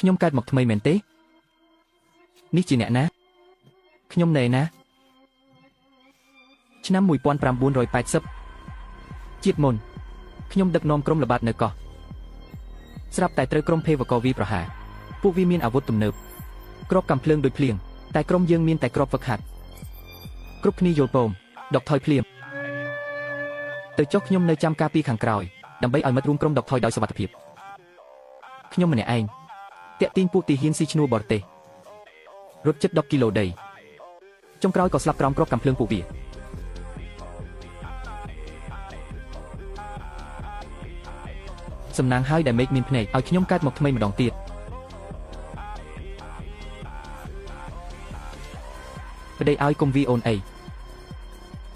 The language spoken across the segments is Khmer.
ខ្ញុំកើតមកថ្មីមែនទេនេះជាអ្នកណាខ្ញុំណែណាឆ្នាំ1980ជាតិមុនខ្ញុំដឹកនាំក្រុមល្បាតនៅកោះស្រាប់តែត្រូវក្រុមភេវករវាយប្រហារពួកវាមានអាវុធទំនើបគ្រាប់កាំភ្លើងដូចភ្លៀងតែក្រុមយើងមានតែគ្រាប់ហ្វឹកហាត់គ្រប់គ្នាយល់ពមដកថយភ្លាមទៅចុះខ្ញុំនៅចាំការពីខាងក្រោយដើម្បីឲ្យមិត្តរួមក្រុមដកថយដោយសុវត្ថិភាពខ្ញុំម្នាក់ឯងតាក់ទាញពួកទីហ៊ានស៊ីឈ្នួលបរទេសរត់ជិត10គីឡូដីចុងក្រោយក៏ស្លាប់ក្រោមគ្រាប់កាំភ្លើងពួកវាសំណាងហើយដែលមេឃមានភ្នែកឲ្យខ្ញុំកើតមកថ្មីម្ដងទៀតប្តីឲ្យកុំវាអូនអី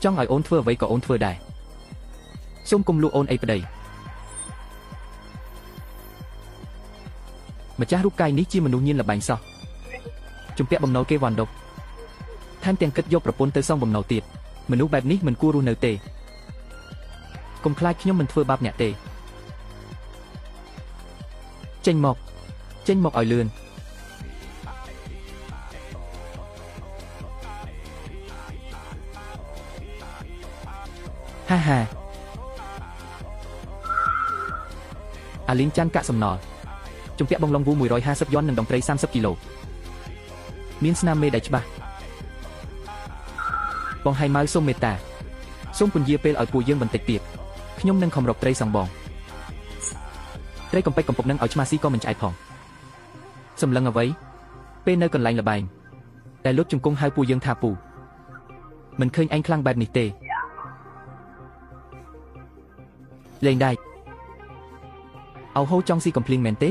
ចង់ឲ្យអូនធ្វើអ្វីក៏អូនធ្វើដែរសូមកុំលួចអូនអីប្តីម្ចាស់រូបកាយនេះជាមនុស្សញៀនល្បែងសោះជំពាក់បំណុលគេវ៉ាន់ដុកថែមទាំងគិតយកប្រពន្ធទៅសងបំណុលទៀតមនុស្សបែបនេះមិនគួររស់នៅទេកុំខ្លាចខ្ញុំមិនធ្វើបាបអ្នកទេចេញមកឲ្យលឿនហាហាអាលីងចាន់កាក់សំណល់ជំពាក់បងឡុងវូ150យន់និងដងត្រី30គីឡូមានស្នាមមេដៃច្បាស់បងហៃម៉ៅសូមមេត្តាសូមពន្យាពេលឲ្យពួកយើងបន្តិចទៀតខ្ញុំនឹងខំរកត្រីសងបងត្រីកំពេចកំពុកនឹងឲ្យឆ្មាស៊ីក៏មិនឆ្អែតផងសម្លឹងអ្វីពេលនៅកន្លែងលបែងតែលុតជង្គង់ហៅពួកយើងថាពូមិនឃើញឯងខ្លាំងបែបនេះទេលេងដែរអោហូចង់ស៊ីកំភ្លៀងមែនទេ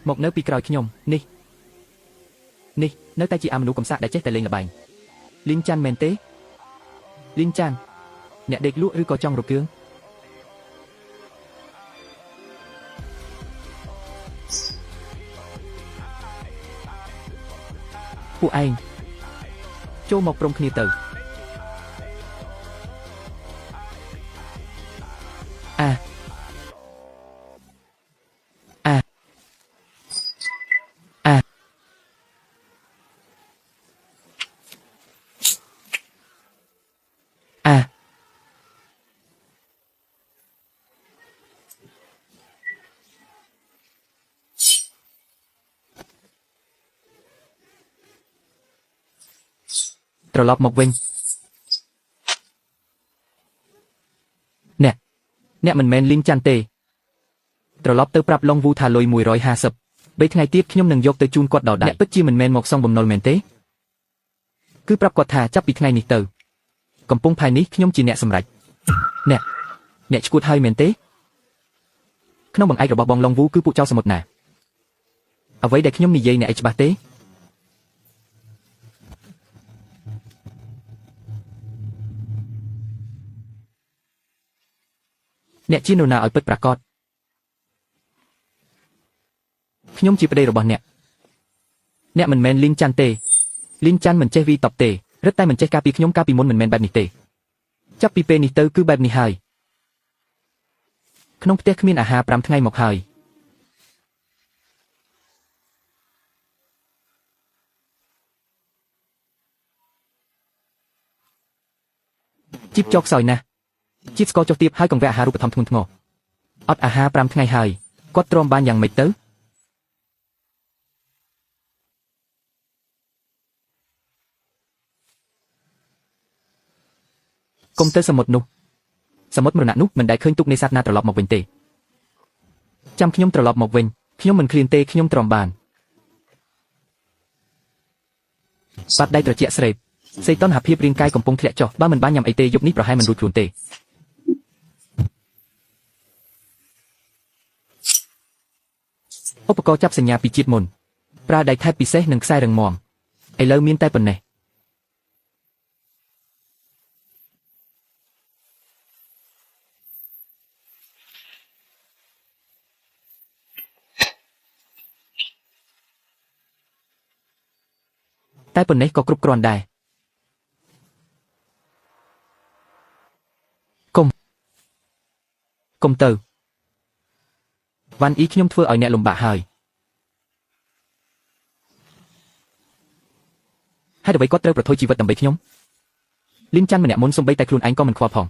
មកនៅពីក្រោយខ្ញុំនេះនៅតែជាអាមនុស្សកំសាកដែលចេះតែលេងល្បែងលីងចាន់មែនទេលីងចាន់អ្នកដេកលក់ឬក៏ចង់រកគឿងពួកឯងចូលមកព្រមគ្នាទៅត្រឡប់មកវិញអ្នកមិនមែនលីងចាន់ទេត្រឡប់ទៅប្រាប់ឡុងវូថាលុយ150 3ថ្ងៃទៀតខ្ញុំនឹងយកទៅជូនគាត់ដល់ដៃអ្នកពិតជាមិនមែនមកសងបំណុលមែនទេគឺប្រាប់គាត់ថាចាប់ពីថ្ងៃនេះទៅកំពុងផែននេះខ្ញុំជាអ្នកសម្រេចអ្នកឈួតហើយមែនទេក្នុងបង្អែករបស់បងឡុងវូគឺពួកចៅសមុទ្រណាអ្វីដែលខ្ញុំនិយាយអ្នកឯងច្បាស់ទេអ្នកជានរណាឲ្យពិតប្រាកដខ្ញុំជាប្តីរបស់អ្នកមិនមែនលីងចាន់ទេលីងចាន់មិនចេះវីតបទេរឹតតែមិនចេះការពីខ្ញុំកាលពីមុនមិនមែនបែបនេះទេចាប់ពីពេលនេះទៅគឺបែបនេះហើយក្នុងផ្ទះគ្មានអាហារ5ថ្ងៃមកហើយជីបចោកសោយណាស់ជាតិស្ករចុះទាបហើយកង្វះអាហារូបត្ថម្ភធ្ងន់ធ្ងរអត់អាហារ5ថ្ងៃហើយគាត់ទ្រាំបានយ៉ាងម៉េចទៅកុំទៅសមុទ្រនោះសមុទ្រមរណៈនោះមិនដែលឃើញទុកនេសាទណាត្រឡប់មកវិញទេចាំខ្ញុំត្រឡប់មកវិញខ្ញុំមិនឃ្លានទេខ្ញុំទ្រាំបានបាត់ដៃត្រជាក់ស្រេបសីតុណ្ហភាពរាងកាយកំពុងធ្លាក់ចុះបើមិនបានញ៉ាំអីទេយប់នេះប្រហែលមិនរួចខ្លួនទេឧបករណ៍ចាប់សញ្ញាពីជាតិមុនប្រើដៃថែបពិសេសនិងខ្សែរឹងមាំឥឡូវមានតែប៉ុណ្ណេះ តែប៉ុណ្ណេះក៏គ្រប់គ្រាន់ដែរកុំទៅវ៉ាន់អ៊ីខ្ញុំធ្វើឲ្យអ្នកលំបាកហើយហេតុអ្វីគាត់ត្រូវប្រថុយជីវិតដើម្បីខ្ញុំលីនច័ន្ទម្នាក់មុនសំបីតែខ្លួនឯងក៏មិនខ្វល់ផង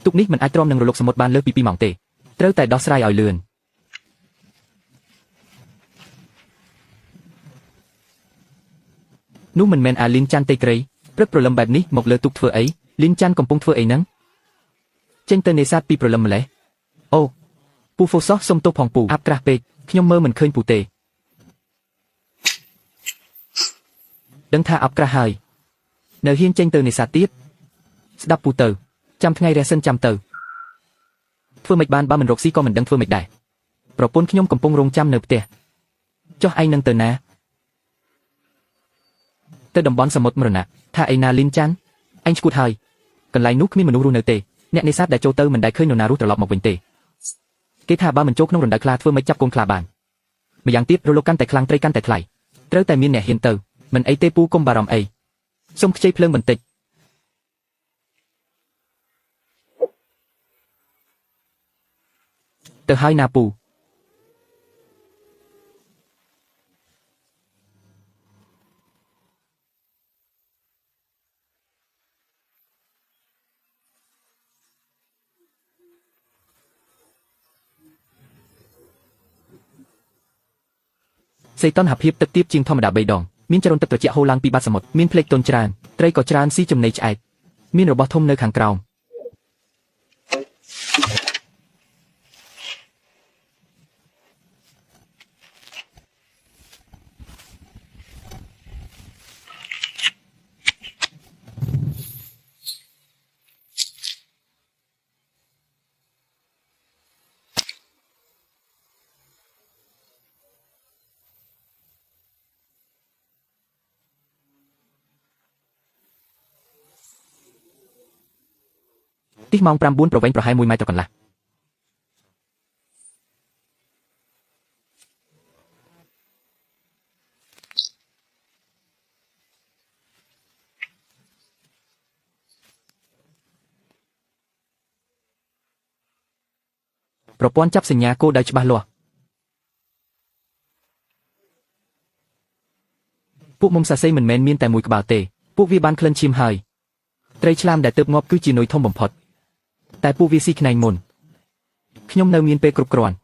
ទុកនេះមិនអាចទ្រាំនឹងរលកសមុទ្របានលើសពី2ម៉ោងទេត្រូវតែដោះស្រាយឲ្យលឿននោះមិនមែនអាលីនច័ន្ទទេក្រីព្រឹកព្រលឹមបែបនេះមកលើទូកធ្វើអីលីនច័ន្ទកំពុងធ្វើអីហ្នឹងចេញទៅនេសាទពីព្រលឹមម្លេះអូពូហ្វូសោះសុំទោសផងពូអាប់ក្រាស់ពេកខ្ញុំមើលមិនឃើញពូទេដឹងថាអាប់ក្រាស់ហើយនៅហ៊ានចេញទៅនេសាទទៀតស្ដាប់ពូទៅចាំថ្ងៃរះសិនចាំទៅធ្វើមិនបានបើមិនរកស៊ីក៏មិនដឹងធ្វើមិនដែរប្រពន្ធខ្ញុំកំពុងរងចាំនៅផ្ទះចុះឯងនឹងទៅណាទៅតំបន់សមុទ្រមរណៈថាឯណាលីនច័ន្ទអញឈួតហើយកន្លែងនោះគ្មានមនុស្សរស់នៅទេអ្នកនេសាទដែលចូលទៅមិនដែលឃើញនរណារស់ត្រឡប់មកវិញទេគេថាបើមិនចូលក្នុងរណ្ដៅខ្លាធ្វើមិនចាប់កូនខ្លាបានម្យ៉ាងទៀតរលកកាន់តែខ្លាំងត្រីកាន់តែថ្លៃត្រូវតែមានអ្នកហ៊ានទៅមិនអីទេពូកុំបារម្ភអីសុំខ្ចីភ្លើងបន្តិចទៅហើយណាពូសីតុណ្ហភាពទឹកទាបជាងធម្មតា3ដងមានចរន្តទឹកត្រជាក់ហូរឡើងពីបាតសមុទ្រមានភ្លេកទន់ច្រើនត្រីក៏ច្រើនស៊ីចំណីឆ្អែតមានរបស់ធំនៅខាងក្រោមទីម៉ោង9ប្រវែងប្រហែល1ម៉ែត្រកន្លះប្រព័ន្ធចាប់សញ្ញាគោលដៅច្បាស់លាស់ពួកមុំសាសីមិនមែនមានតែមួយក្បាលទេពួកវាបានក្លិនឈាមហើយត្រីឆ្លាមដែលទើបងាប់គឺជានុយធំបំផុតតែពួកវាស៊ីខ្នែងមុនខ្ញុំនៅមានពេលគ្រប់គ្រាន់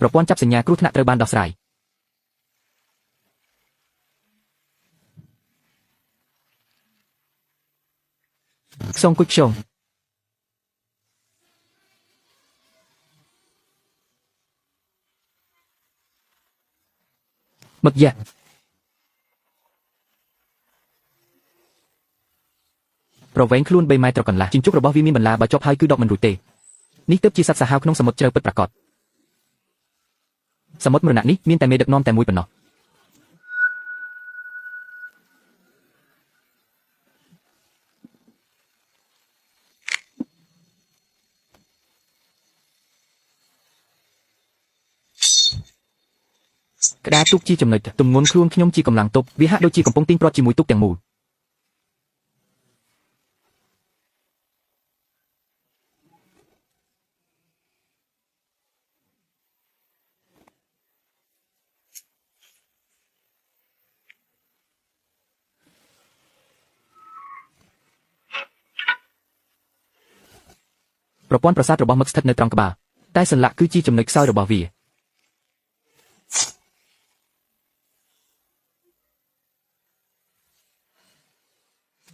ប្រព័ន្ធចាប់សញ្ញាគ្រោះថ្នាក់ត្រូវបានដោះស្រាយខ្សងគុជខ្សងមឹកយ៉ាប្រវែងខ្លួន3ម៉ែត្រកន្លះជញ្ជក់របស់វាមានបន្លាបើជាប់ហើយគឺដកមិនរួចទេនេះទើបជាសត្វសាហាវក្នុងសមុទ្រជ្រៅពិតប្រាកដសមុទ្រមរណៈនេះមានតែមេដឹកនាំតែមួយប៉ុណ្ណោះក្តារទូកជាចំណុចទម្ងន់ខ្លួនខ្ញុំជាកម្លាំងទប់វាហាក់ដូចជាកំពុងទាញព្រាត់ជាមួយទូកទាំងមូលប្រព័ន្ធប្រសាទរបស់មឹកស្ថិតនៅត្រង់ក្បាលតែសន្លាក់គឺជាចំណុចខ្សោយរបស់វា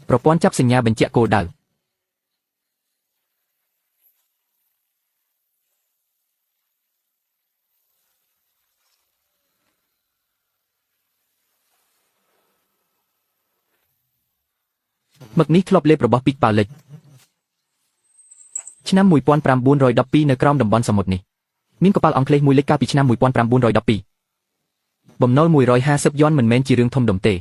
ប្រព័ន្ធចាប់សញ្ញាបញ្ជាក់គោលដៅមឹកនេះធ្លាប់លេបរបស់ពីកប៉ាលិចឆ្នាំ1912នៅក្រោមតំបន់សមុទ្រនេះមានកប៉ាល់អង់គ្លេសមួយលេចកាលពីឆ្នាំ1912 បំណុល150យន់មិនមែនជារឿងធំដុំទេ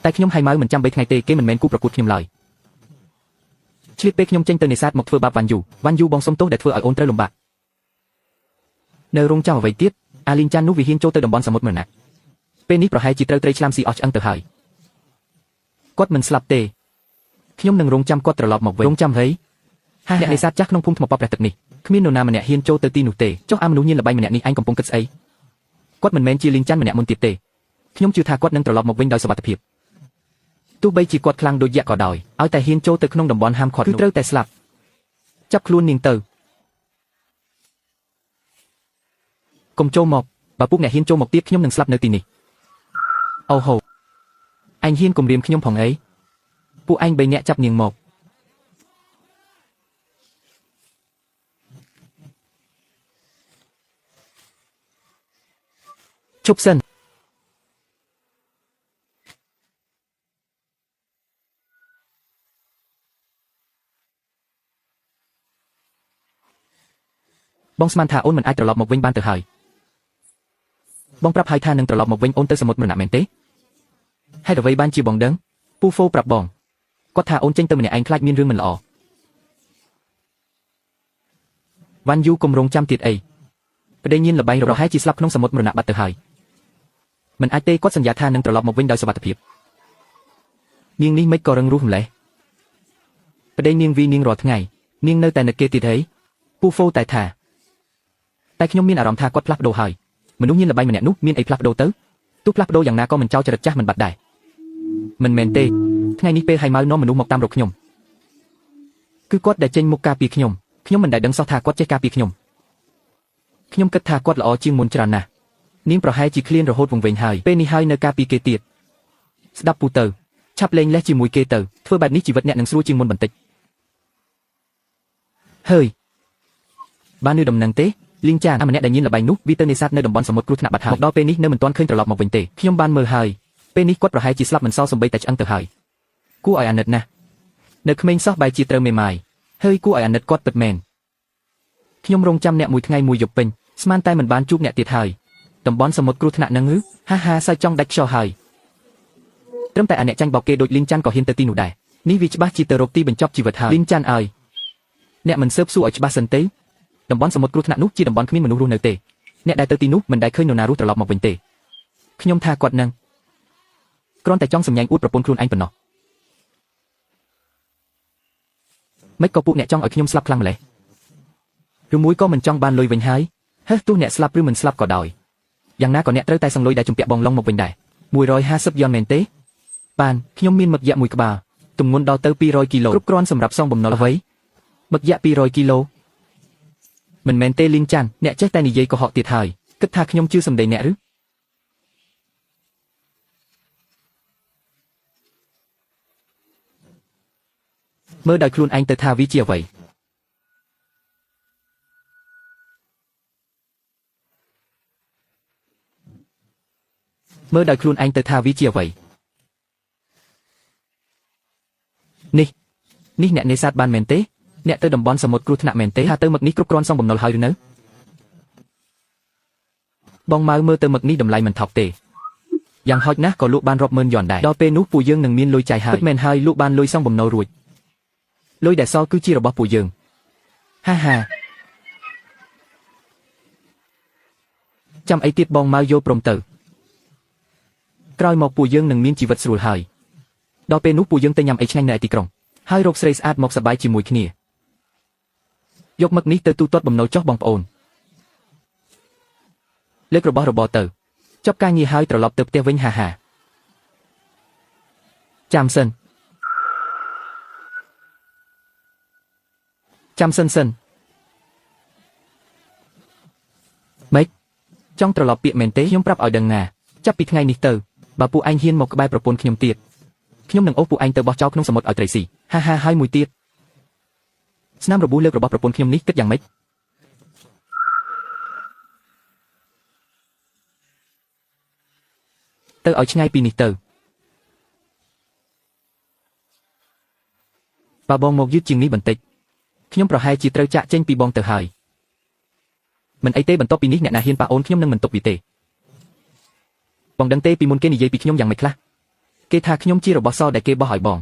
តែខ្ញុំហើយម៉ៅមិនចាំ3ថ្ងៃទេគេមិនមែនគូប្រកួតខ្ញុំឡើយឆ្លៀតពេលខ្ញុំចេញទៅនេសាទមកធ្វើបាបវ៉ាន់យូបងសុំទោសដែលធ្វើឲ្យអូនត្រូវលំបាកនៅរោងចក្រអ្វីទៀតអាលីនចាន់នោះវាហ៊ានចូលទៅតំបន់សមុទ្រមរណៈពេលនេះប្រហែលជាត្រូវត្រីឆ្លាមស៊ីអស់ឆ្អឹងទៅហើយគាត់មិនស្លាប់ទេខ្ញុំនឹងរងចាំគាត់ត្រឡប់មកវិញរងចាំហីអ្នកនេសាទចាស់ក្នុងភូមិថ្មប៉ព្រះទឹកនេះគ្មាននរណាម្នាក់ហ៊ានចូលទៅទីនោះទេចុះអាមនុស្សញៀនល្បែងម្នាក់នេះឯងកំពុងគិតស្អីគាត់មិនមែនជាលីងចាន់ម្នាក់មុនទៀតទេខ្ញុំជឿថាគាត់នឹងត្រឡប់មកវិញដោយសុវត្ថិភាពទោះបីជាគាត់ខ្លាំងដូចយក្សក៏ដោយឲ្យតែហ៊ានចូលទៅក្នុងតំបន់ហាមឃាត់នោះគឺត្រូវតែស្លាប់ចាប់ខ្លួននាងទៅកុំចូលមកបើពួកអ្នកហ៊ានចូលមកទៀតខ្ញុំនឹងស្លាប់នៅទីនេះអូហូអញហ៊ានគំរាមខ្ញុំផងអីពួកឯង3នាក់ចាប់នាងមកជប់សិនបងស្មានថាអូនមិនអាចត្រឡប់មកវិញបានទៅហើយបងប្រាប់ហើយថានឹងត្រឡប់មកវិញអូនទៅសមុទ្រមរណៈមែនទេហេតុអ្វីបានជាបងដឹងពូហ្វូប្រាប់បងគាត់ថាអូនចេញទៅម្នាក់ឯងខ្លាចមានរឿងមិនល្អវ៉ាន់យូកុំរងចាំទៀតអីប្តីញៀនល្បែងរហែជាស្លាប់ក្នុងសមុទ្រមរណៈបាត់ទៅហើយមិនអាចទេគាត់សន្យាថានឹងត្រឡប់មកវិញដោយសុវត្ថិភាពនាងនេះមិនក៏រឹងរូសម្លេះប្តីនាងវីនាងរាល់ថ្ងៃនាងនៅតែនឹកគេទៀតហីពូហ្វូតែថាតែខ្ញុំមានអារម្មណ៍ថាគាត់ផ្លាស់ប្ដូរហើយមនុស្សញៀនល្បែងម្នាក់នោះមានអីផ្លាស់ប្ដូរទៅទោះផ្លាស់ប្ដូរយ៉ាងណាក៏មិនចោលចរិតចាស់មិនបាត់ដែរមិនមែនទេថ្ងៃនេះពេលហើយម៉ៅនាំមនុស្សមកតាមរកខ្ញុំគឺគាត់ដែលចេញមុខការពារខ្ញុំមិនដែលដឹងសោះថាគាត់ចេះការពារខ្ញុំគិតថាគាត់ល្អជាងមុនច្រើនណាស់នាងប្រហែលជាឃ្លានរហូតវង្វេងហើយពេលនេះហើយនៅការពារគេទៀតស្ដាប់ពូទៅឆាប់លេងលេះជាមួយគេទៅធ្វើបែបនេះជីវិតអ្នកនឹងស្រួលជាងមុនបន្តិចហើយបាននៅដំណឹងទេលីងចានម្នាក់ដែលញៀនល្បែងនោះវាទៅនេសាទនៅតំបន់សមុទ្រគ្រោះថ្នាក់បាត់ហើយមកដល់ពេលនេះនៅមិនទាន់ឃើញត្រឡប់មកវិញទេខ្ញុំបានមើលហើយពេលនេះគាត់ប្រហែលជាស្លាប់មិនសល់សំបីតែឆ្អឹងទៅហើយគួរឲ្យអាណិតណាស់នៅក្មេងសោះបែរជាត្រូវមេម៉ាយហើយគួរឲ្យអាណិតគាត់ពិតមែនខ្ញុំរងចាំអ្នកមួយថ្ងៃមួយយប់ពេញស្មានតែមិនបានជួបអ្នកទៀតហើយតំបន់សមុទ្រគ្រោះថ្នាក់នឹងហាសើចង់ដាច់ខ្យល់ហើយត្រឹមតែអាអ្នកចាញ់បោកគេដូចលីងចាន់ក៏ហ៊ានទៅទីនោះដែរនេះវាច្បាស់ជាទៅរកទីបញ្ចប់ជីវិតហើយលីងចាន់អើយអ្នកមិនស៊ើបសួរឲ្យច្បាស់សិនទេតំបន់សមុទ្រគ្រោះថ្នាក់នោះជាតំបន់គ្មានមនុស្សរស់នៅទេអ្នកដែលទៅទីនោះមិនដែលឃើញនរណារស់ត្រឡប់មកវិញទេខ្ញុំថាគាត់នឹងគ្រាន់តែចង់សម្ញែងអួតប្រពន្ធខ្លួនឯងប៉ុណ្ណោះមិនក៏ពួកអ្នកចង់ឲ្យខ្ញុំស្លាប់ខ្លាំងម្ល៉េះឬមួយក៏មិនចង់បានលុយវិញហើយទោះអ្នកស្លាប់ឬមិនស្លាប់ក៏ដោយយ៉ាងណាក៏អ្នកត្រូវតែសងលុយដែលជំពាក់បងឡុងមកវិញដែរ150យន់មែនទេបានខ្ញុំមានមឹកយ៉ាក់មួយក្បាលទម្ងន់ដល់ទៅ200គីឡូគ្រប់គ្រាន់សម្រាប់សងបំណុលអ្វីមឹកយ៉ាក់200គីឡូមិនមែនទេលីងចាន់អ្នកចេះតែនិយាយកុហកទៀតហើយគិតថាខ្ញុំជឿសម្ដីអ្នកឬមើលដោយខ្លួនឯងទៅថាវាជាអ្វីមើលដោយខ្លួនឯងទៅថាវាជាអ្វីនេះអ្នកនេសាទបានមែនទេអ្នកទៅតំបន់សមុទ្រគ្រោះថ្នាក់មែនទេថាទៅមឹកនេះគ្រប់គ្រាន់សងបំណុលហើយឬនៅបងម៉ៅមើលទៅមឹកនេះតម្លៃមិនថោកទេយ៉ាងហោចណាស់ក៏លក់បានរាប់ម៉ឺនយន់ដែរដល់ពេលនោះពួកយើងនឹងមានលុយចាយហើយពិតមែនហើយលក់បានលុយសងបំណុលរួចលុយដែលសល់គឺជារបស់ពួកយើងហាចាំអីទៀតបងម៉ៅយកព្រមទៅក្រោយមកពួកយើងនឹងមានជីវិតស្រួលហើយដល់ពេលនោះពួកយើងទៅញ៉ាំអីឆ្ងាញ់នៅឯទីក្រុងហើយរកស្រីស្អាតមកសប្បាយជាមួយគ្នាយកមឹកនេះទៅទូទាត់បំណុលចុះបងប្អូនលើករបស់របរទៅចប់ការងារហើយត្រឡប់ទៅផ្ទះវិញហាចាំសិនម៉េចចង់ត្រឡប់ពាក្យមែនទេខ្ញុំប្រាប់ឲ្យដឹងណាចាប់ពីថ្ងៃនេះទៅបើពួកឯងហ៊ានមកក្បែរប្រពន្ធខ្ញុំទៀតខ្ញុំនឹងអូសពួកឯងទៅបោះចោលក្នុងសមុទ្រឲ្យត្រីស៊ីហាហើយមួយទៀតស្នាមរបួសលើករបស់ប្រពន្ធខ្ញុំនេះគិតយ៉ាងម៉េចទៅឲ្យឆ្ងាយពីនេះទៅ បើបងមកយឺតជាងនេះបន្តិចខ្ញុំប្រហែលជាត្រូវចាក់ចេញពីបងទៅហើយមិនអីទេបន្ទាប់ពីនេះអ្នកណាហ៊ានប៉ះអូនខ្ញុំនឹងមិនទុកវាទេបងដឹងទេពីមុនគេនិយាយពីខ្ញុំយ៉ាងម៉េចខ្លះគេថាខ្ញុំជារបស់សដែលគេបោះឲ្យបង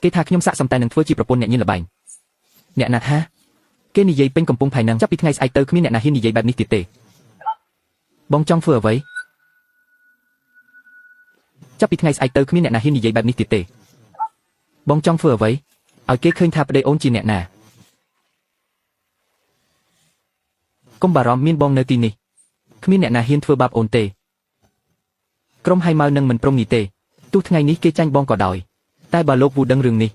គេថាខ្ញុំស័ក្តិសមតែនឹងធ្វើជាប្រពន្ធអ្នកញៀនល្បែងអ្នកណាថាគេនិយាយពេញកំពុងផៃនឹងចាប់ពីថ្ងៃស្អែកទៅគ្មានអ្នកណាហ៊ាននិយាយបែបនេះទៀតទេបងចង់ធ្វើអ្វីចាប់ពីថ្ងៃស្អែកទៅគ្មានអ្នកណាហ៊ាននិយាយបែបនេះទៀតទេបងចង់ធ្វើអ្វីឲ្យគេឃើញថាប្តីអូនជាអ្នកណាកុំបារម្ភមានបងនៅទីនេះគ្មានអ្នកណាហ៊ានធ្វើបាបអូនទេក្រុមហៃម៉ៅនឹងមិនព្រមនេះទេទោះថ្ងៃនេះគេចាញ់បងក៏ដោយតែបើលោកវូដឹងរឿងនេះ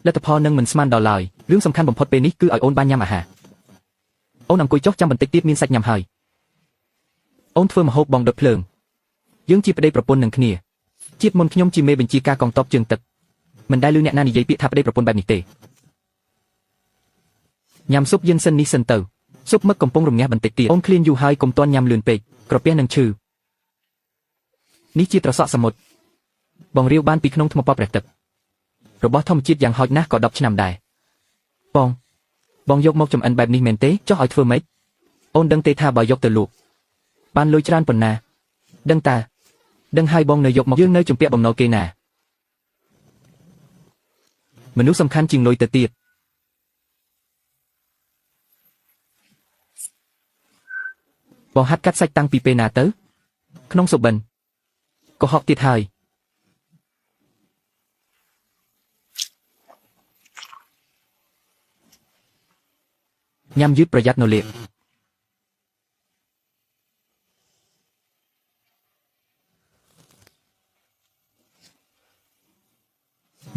លទ្ធផលនឹងមិនស្មានដល់ឡើយរឿងសំខាន់បំផុតពេលនេះគឺឲ្យអូនបានញ៉ាំអាហារអូនអង្គុយចុះចាំបន្តិចទៀតមានសាច់ញ៉ាំហើយអូនធ្វើម្ហូបបងដុតភ្លើងយើងជាប្តីប្រពន្ធនឹងគ្នាជាតិមុនខ្ញុំជាមេបញ្ជាការកងទ័ពជើងទឹកមិនដែលឮអ្នកណានិយាយពាក្យថាប្តីប្រពន្ធបែបនេះទេញ៉ាំស៊ុបយិនសិននេះសិនទៅស៊ុបមឹកកំពុងរងាស់បន្តិចទៀតអូនឃ្លានយូរហើយកុំទាន់ញ៉ាំលឿនពេកក្រពះនឹងឈឺនេះជាត្រសក់សមុទ្របងរាវបានពីក្នុងថ្មប៉ព្រះទឹករបស់ធម្មជាតិយ៉ាងហោចណាស់ក៏10ឆ្នាំដែរបងយកមកចំអិនបែបនេះមែនទេចុះឲ្យធ្វើម៉េចអូនដឹងទេថាបើយកទៅលក់បានលុយច្រើនប៉ុណ្ណាដឹងហើយបងនៅយកមកយើងនៅជំពាក់បំណុលគេណាមនុស្សសំខាន់ជាងលុយទៅទៀតបងហាត់កាត់សាច់តាំងពីពេលណាទៅក្នុងសុបិនកុហកទៀតហើយញ៉ាំយឺតប្រយ័ត្ននៅលេប